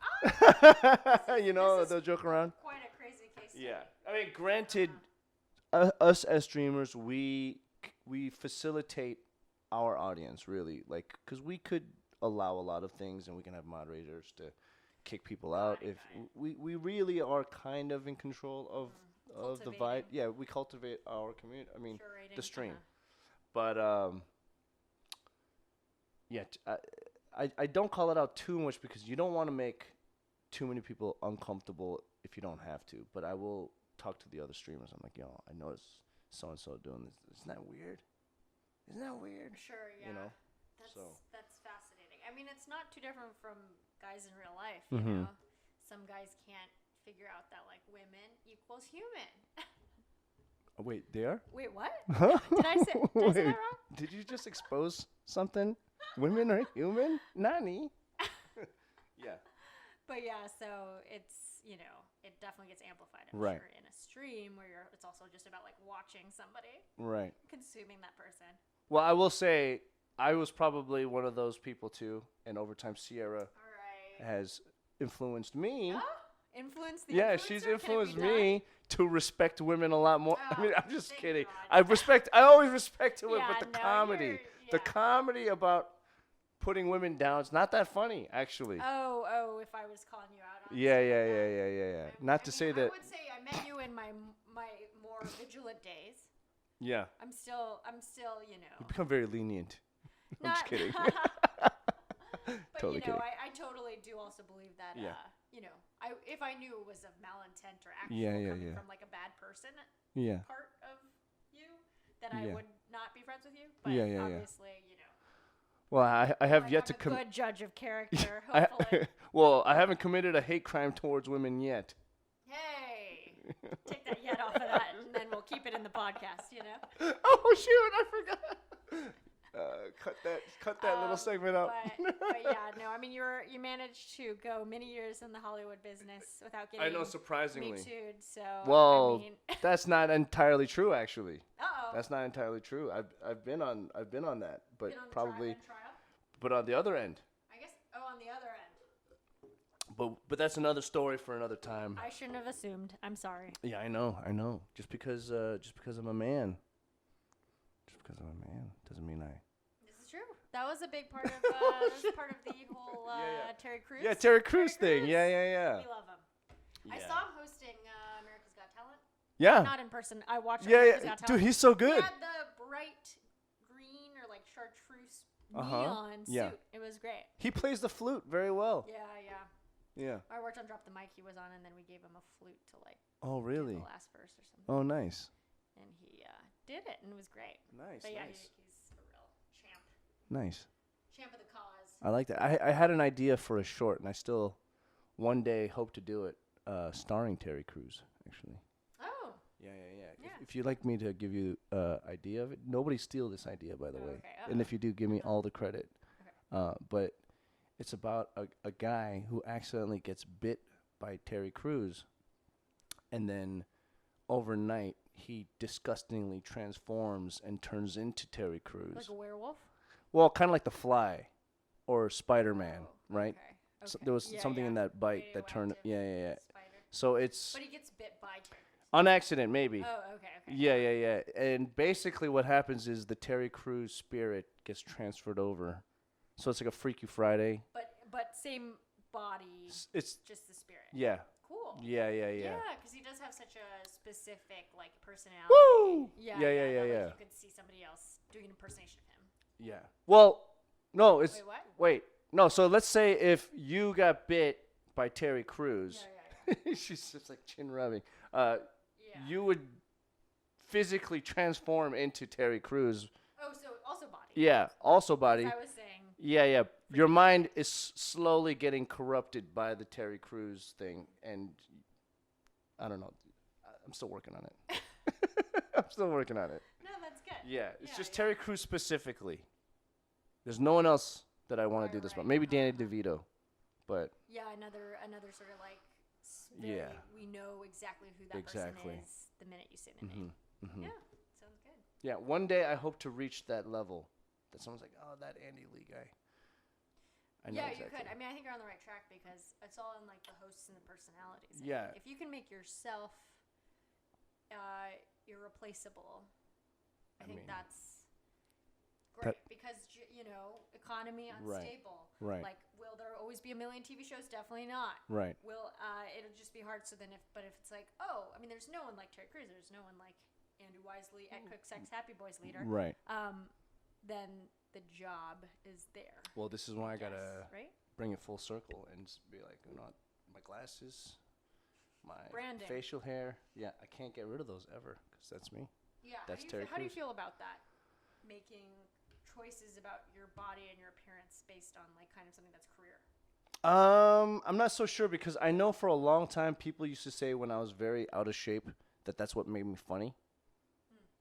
you This know, is they'll joke around. Quite a crazy case study. Yeah, I mean, granted, us as streamers, we facilitate our audience really, like, because we could allow a lot of things, and we can have moderators to kick people out if we really are kind of in control of the vibe. Cultivating. Yeah, we cultivate our community. I mean, Curating, the stream. But yeah, I don't call it out too much because you don't want to make too many people uncomfortable if you don't have to. But I will talk to the other streamers. I'm like, yo, I noticed so and so doing this. Isn't that weird? Isn't that weird? Sure, yeah. You know. That's fascinating. I mean, it's not too different from guys in real life. You know, some guys can't figure out that like women equals human. Oh, wait, they are? Wait, what? Huh? Did I say that wrong? Did you just expose something? Women are human, Nani. Yeah. But yeah, so it's, it definitely gets amplified. I'm Right. sure in a stream where it's also just about like watching somebody, Right. consuming that person. Well, I will say I was probably one of those people too, and over time Sierra All right. has influenced me. Influence the Yeah, influencer? she's Can it be influenced done? me to respect women a lot more. I Oh, mean, I'm just thank kidding. God. I always respect women, Yeah, but the no, comedy, you're- the yeah. comedy about putting women down, it's not that funny, actually. Oh, if I was calling you out on Yeah. that. Not to say I that. would say I met you in my more vigilant days. Yeah. I'm still, You become very lenient. I'm just kidding. But Totally kidding. I totally do also believe that Yeah. if I knew it was of malintent or actual Yeah, coming from like a bad person Yeah. part of you, then I Yeah. would not be friends with you. But Yeah. obviously, Well, I have like yet to I'm a commit. good judge of character, hopefully. Well, I haven't committed a hate crime towards women yet. Hey, take that yet off of that, and then we'll keep it in the podcast, Oh shoot! I forgot. Cut that little segment out. But yeah, no, I mean, you managed to go many years in the Hollywood business without getting I know, surprisingly. Me Too'd, so Well, I mean, that's not entirely true, actually. uh-oh. That's not entirely true. I've been on that, but Been on the probably, trial? but on the other end. I guess. Oh, on the other end. But that's another story for another time. I shouldn't have assumed. I'm sorry. Yeah, I know. Just because I'm a man. Just because I'm a man doesn't mean I. This is true. That was a big part of the whole Yeah. Terry Crews. Yeah, Terry Crews thing. Crews. Yeah. We love him. Yeah. I saw him hosting America's Got Talent. Yeah. Not in person. I watched Yeah, America's yeah. Got Dude, Talent. he's so He good. had the bright green or like chartreuse Uh-huh. neon suit. Yeah. It was great. He plays the flute very well. Yeah. Yeah. I worked on Drop the Mic he was on, and then we gave him a flute to like Oh, do really? the last verse or something. Oh, nice. And he did it, and it was great. Nice. But yeah, Nice. he's a real champ. Nice. Champ of the cause. I like that. I had an idea for a short, and I still one day hope to do it, starring Terry Crews, actually. Oh. Yeah. Yeah. If you'd like me to give you idea of it, nobody steal this idea, by the way. Okay. And if you do, give me all the credit. Okay. But it's about a guy who accidentally gets bit by Terry Crews, and then overnight he disgustingly transforms and turns into Terry Crews. Like a werewolf? Well, kind of like The Fly or Spider-Man, Oh, right? Okay. So there was something in that bite that turned. Yeah. Spider. So it's But he gets bit by Terry. on accident, maybe. Oh, okay. Yeah. And basically, what happens is the Terry Crews spirit gets transferred over. So it's like a Freaky Friday. But same body, It's just the spirit. yeah. Cool. Yeah. Yeah, because he does have such a specific like personality. Woo! Yeah. Yeah. Like, you could see somebody else doing an impersonation of him. Yeah. Well, no, it's Wait, what? wait. No, so let's say if you got bit by Terry Crews, Yeah. she's just like chin rubbing. Yeah. You would physically transform into Terry Crews. Oh, so also body. Yeah, also body. As I was saying. Yeah. Your mind is slowly getting corrupted by the Terry Crews thing, and I don't know. I'm still working on it. I'm still working on it. No, that's good. Yeah, it's just yeah. Terry Crews specifically. There's no one else that I want to do this about. Right. Maybe Danny DeVito, but Yeah, another sort of like. Yeah. We know exactly who that Exactly. person is the minute you say the name. mhm. Yeah, sounds good. Yeah, one day I hope to reach that level that someone's like, oh, that Andy Lee guy. I know Yeah, exactly. you could. I mean, I think you're on the right track because it's all in like the hosts and the personalities. I Yeah. think. If you can make yourself irreplaceable, I think mean, that's great because economy unstable. Right. Like, will there always be a million TV shows? Definitely not. Right. Will it'll just be hard. So then, if it's like, oh, I mean, there's no one like Terry Crews. There's no one like Andy Wisely at CookSux Happy Boys leader. Right. Then the job is there. Well, this is why I gotta right? bring it full circle and just be like, my glasses, my Branding. facial hair. Yeah, I can't get rid of those ever because that's me. Yeah. That's Terry How do you Crews. feel about that? Making choices about your body and your appearance based on like kind of something that's career. I'm not so sure because I know for a long time people used to say when I was very out of shape that's what made me funny.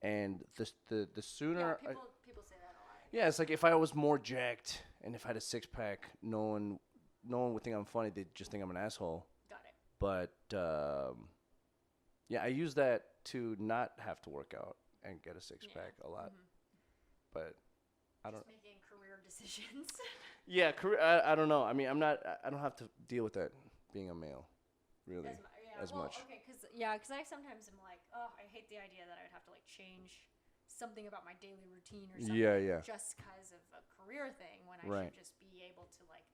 And the sooner Yeah, people say that a lot. Yeah, it's like if I was more jacked and if I had a six pack, no one would think I'm funny. They'd just think I'm an asshole. Got it. But yeah, I use that to not have to work out and get a six pack a lot. But I don't. Just making career decisions. Yeah, career. I don't know. I mean, I don't have to deal with that being a male, really, as much. Okay, because I sometimes am like, oh, I hate the idea that I would have to like change something about my daily routine or something. Yeah. Just because of a career thing when I should just be able to like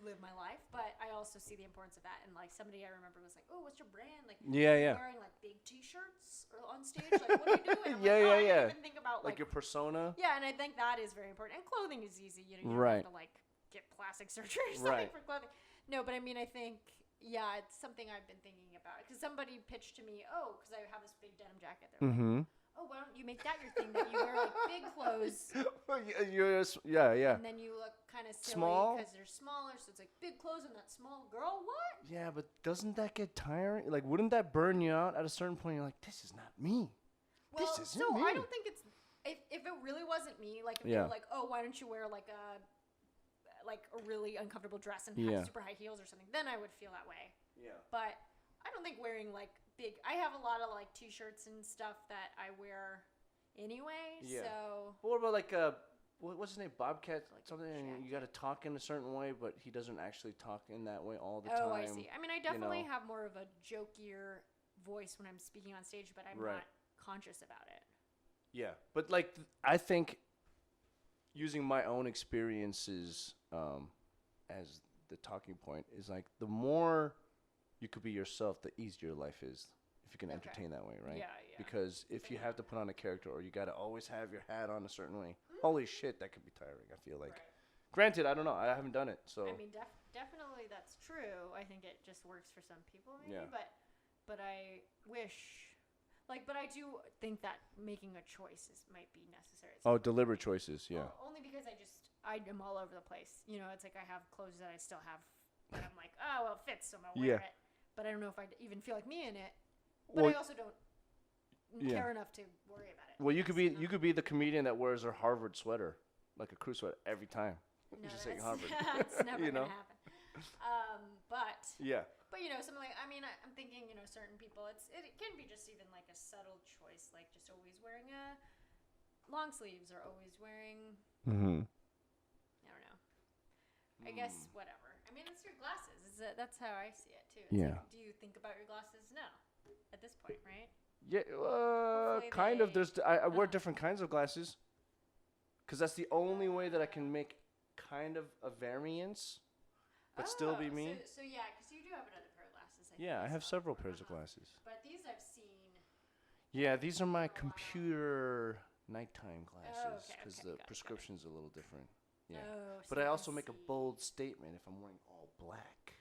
live my life. But I also see the importance of that. And like somebody I remember was like, oh, what's your brand? Like, wearing like big T-shirts or on stage. Like, what are you doing? I'm I didn't even think about like your persona. Yeah, and I think that is very important. And clothing is easy. You know, you don't have to like get plastic surgery or something for clothing. No, but I mean, I think it's something I've been thinking about because somebody pitched to me, because I have this big denim jacket. They're like, oh, why don't you make that your thing? That you wear like big clothes. Yeah. And then you look kind of silly small because they're smaller, so it's like big clothes and that small girl. What? Yeah, but doesn't that get tiring? Like, wouldn't that burn you out at a certain point? You're like, this is not me. Well, this isn't me. I don't think it's if it really wasn't me. Like if they were like, oh, why don't you wear like a really uncomfortable dress and have super high heels or something? Then I would feel that way. Yeah. But I don't think wearing like big. I have a lot of like T-shirts and stuff that I wear anyway. Yeah. So. But what about like what's his name? Bobcat something. And you got to talk in a certain way, but he doesn't actually talk in that way all the time. Oh, I see. I mean, I definitely have more of a jokier voice when I'm speaking on stage, but I'm not conscious about it. Yeah, but like I think using my own experiences as the talking point is like the more you could be yourself, the easier life is if you can entertain that way, right? Yeah. Because if you have to put on a character or you got to always have your hat on a certain way, holy shit, that could be tiring, I feel like. Right. Granted, I don't know. I haven't done it, so. I mean, definitely that's true. I think it just works for some people maybe, but I wish... but I do think that making a choice might be necessary. Oh, deliberate choices, yeah. Well, only because I am all over the place. You know, it's like I have clothes that I still have, but I'm like, oh, well, it fits, so I'm going to wear it. But I don't know if I even feel like me in it. But I also don't care enough to worry about it. Well, you could be the comedian that wears her Harvard sweater, like a crew sweater, every time. No, just saying Harvard. That's never going to happen. But something like I'm thinking certain people it can be just even like a subtle choice, like just always wearing a long sleeves or always wearing I don't know. I guess whatever. I mean, it's your glasses. That's how I see it too. It's like, do you think about your glasses? No, at this point, right? Yeah, kind of. I wear different kinds of glasses because that's the only way that I can make kind of a variance. But still be me. So because you do have another pair of glasses. I have several pairs of glasses. But these I've seen. Yeah, these are my computer nighttime glasses because the prescription's a little different. Yeah, but I also make a bold statement if I'm wearing all black.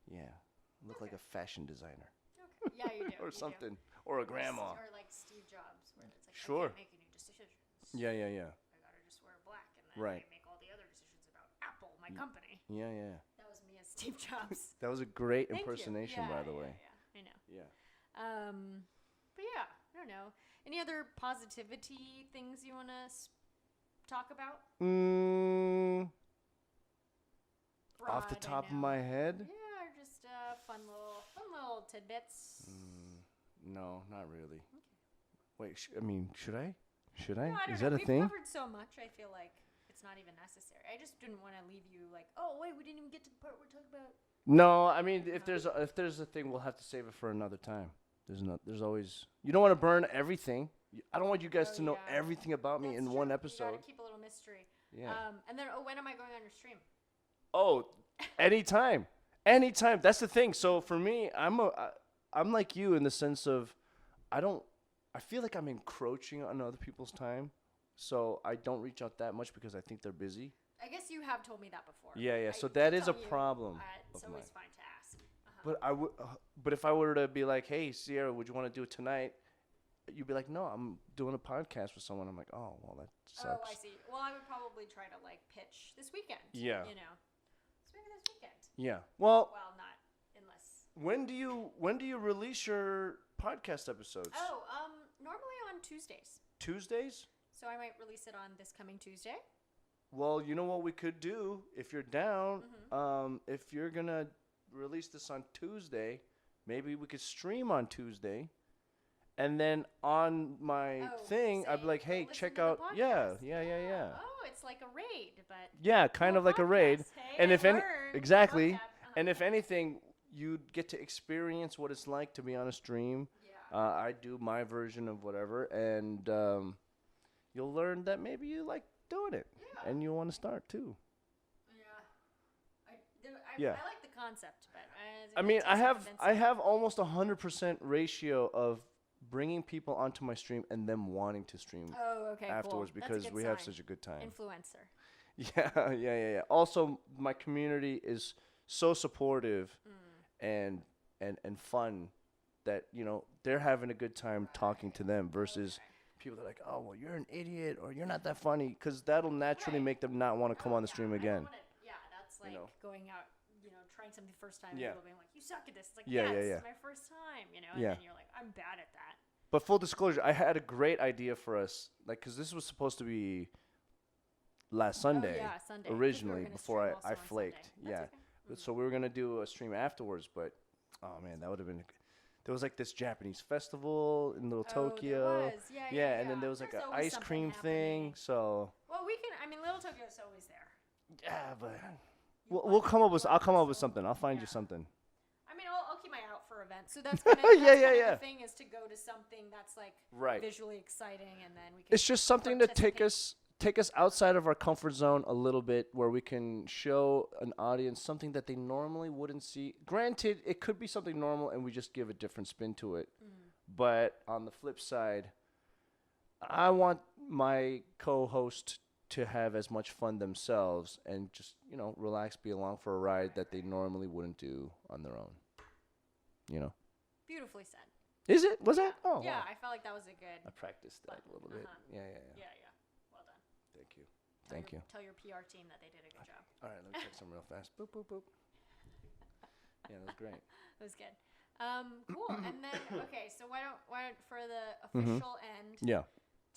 Yeah, I look like a fashion designer. Okay. Yeah, you do. Or something, or a grandma. Or like Steve Jobs, where it's like I can't make any decisions. Yeah. I gotta just wear black, and then I make all the other decisions about Apple, my company. Yeah. That was me as Steve Jobs. That was a great impersonation, by the way. Yeah, I know. Yeah. But I don't know. Any other positivity things you want to talk about? Off the top of my head? Yeah, or just fun little tidbits. No, not really. Okay. Wait, should I? No, I Is don't know. that a thing? We've covered so much, I feel like it's not even necessary. I just didn't want to leave you like, oh, wait, we didn't even get to the part we're talking about. No, I mean, if there's a thing, we'll have to save it for another time. There's always... You don't want to burn everything. I don't want you guys to know everything about me in one episode. You gotta keep a little mystery. Yeah. And then, when am I going on your stream? Oh, anytime. Anytime. That's the thing. So for me, I'm like you in the sense of I feel like I'm encroaching on other people's time. So I don't reach out that much because I think they're busy. I guess you have told me that before. Yeah. So that is a problem. It's always fine to ask. But if I were to be like, hey, Sierra, would you want to do it tonight? You'd be like, no, I'm doing a podcast with someone. I'm like, oh, well, that sucks. Oh, I see. Well, I would probably try to pitch this weekend. Yeah. So maybe this weekend. Yeah. Well, not unless. When do you release your podcast episodes? Oh, normally on Tuesdays. Tuesdays? So I might release it on this coming Tuesday. Well, you know what we could do if you're down. Mm-hmm. If you're gonna release this on Tuesday, maybe we could stream on Tuesday, and then on my thing, I'd be like, "Hey, check out." Yeah. Oh, it's like a raid, but Yeah, kind of like a raid. Hey, And I if any, learned. exactly. Vocab. And if anything, you'd get to experience what it's like to be on a stream. Yeah. I do my version of whatever, and you'll learn that maybe you like doing it, and you want to start too. Yeah. I like the concept, but I mean, I have almost 100% ratio of bringing people onto my stream and them wanting to stream afterwards cool. because we have such a good time. Influencer. Yeah. Also, my community is so supportive and fun that, you know, they're having a good time talking to them versus people that are like, oh, well, you're an idiot or you're not that funny, because that'll naturally make them not want to come on the stream again. That's like going out, you know, trying something the first time and people being like, you suck at this. It's like, it's my first time, you know, and then you're like, I'm bad at that. But full disclosure, I had a great idea for us, like, because this was supposed to be last Sunday, Sunday. originally, before I also on flaked. Sunday. Yeah. Okay. So we were going to do a stream afterwards, but, oh, man, that would have been... There was like this Japanese festival in Little Tokyo. There was. Yeah. And then there was like There's an always ice cream something thing. happening. So Well, we can. I mean, Little Tokyo's always there. yeah, but we'll come up with. I'll come up with something. I'll find you something. I mean, I'll keep my eye out for events. So that's kind of the thing, is to go to something that's like visually exciting, and then we can. It's just something to take us outside of our comfort zone a little bit, where we can show an audience something that they normally wouldn't see. Granted, it could be something normal and we just give a different spin to it. But on the flip side, I want my co-host to have as much fun themselves and just, you know, relax, be along for a ride that they normally wouldn't do on their own. You know? Beautifully said. Is it? Was that? Oh, yeah, wow. I felt like that was a good. I practiced that a little bit. Yeah. Yeah. Well done. Thank you. Tell your PR team that they did a good job. All right, let me check some real fast. Boop, boop, boop. Yeah, that was great. It was good. Cool. And then, okay, so why don't for the official end,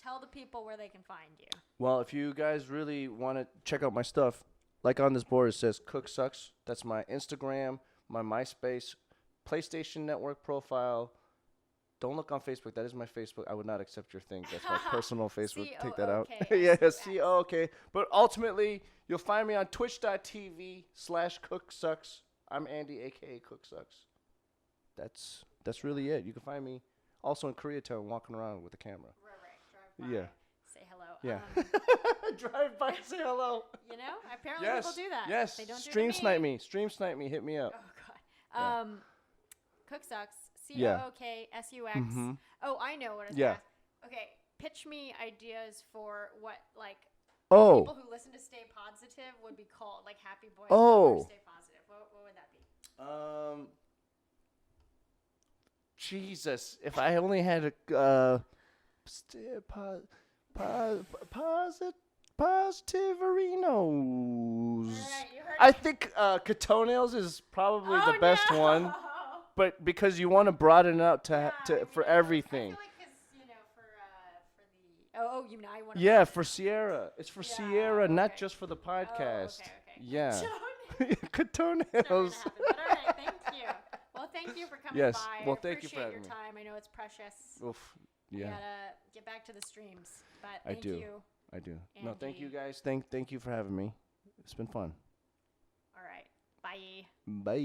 tell the people where they can find you. Well, if you guys really want to check out my stuff, like on this board it says CookSux. That's my Instagram, my MySpace, PlayStation Network profile. Don't look on Facebook. That is my Facebook. I would not accept your thing. That's my personal Facebook. Take that out. Yeah, COOK. But ultimately, you'll find me on twitch.tv/CookSux. I'm Andy, a.k.a. CookSux. That's really it. You can find me also in Koreatown walking around with a camera. Right. Drive by. Say hello. Yeah. Drive by, say hello. You know, apparently people do that. Yes. They don't Stream do snipe me. Stream snipe me. Hit me up. Oh God. CookSux. CookSux. Mm-hmm. Oh, I know what it's. Yeah. Okay. Pitch me ideas for what people who listen to Stay Podsitive would be called, like Happy Boy or Stay Positive. What would that be? Jesus, if I only had a positiverinos. Right, I think Catonails is probably the best one, but because you want to broaden it out for everything. I feel like 'cause, you know, for the you mean I want to. Yeah, for Sierra. It's for Sierra, not just for the podcast. Okay. Yeah. Catonails. Catonails. But all right, thank you. Well, thank you for coming by. Well, thank you for having your me. time. I know it's precious. Oof. Yeah. You gotta get back to the streams. But I thank do. you. I do. Andy. No, thank you guys. Thank you for having me. It's been fun. All right. Bye. Bye.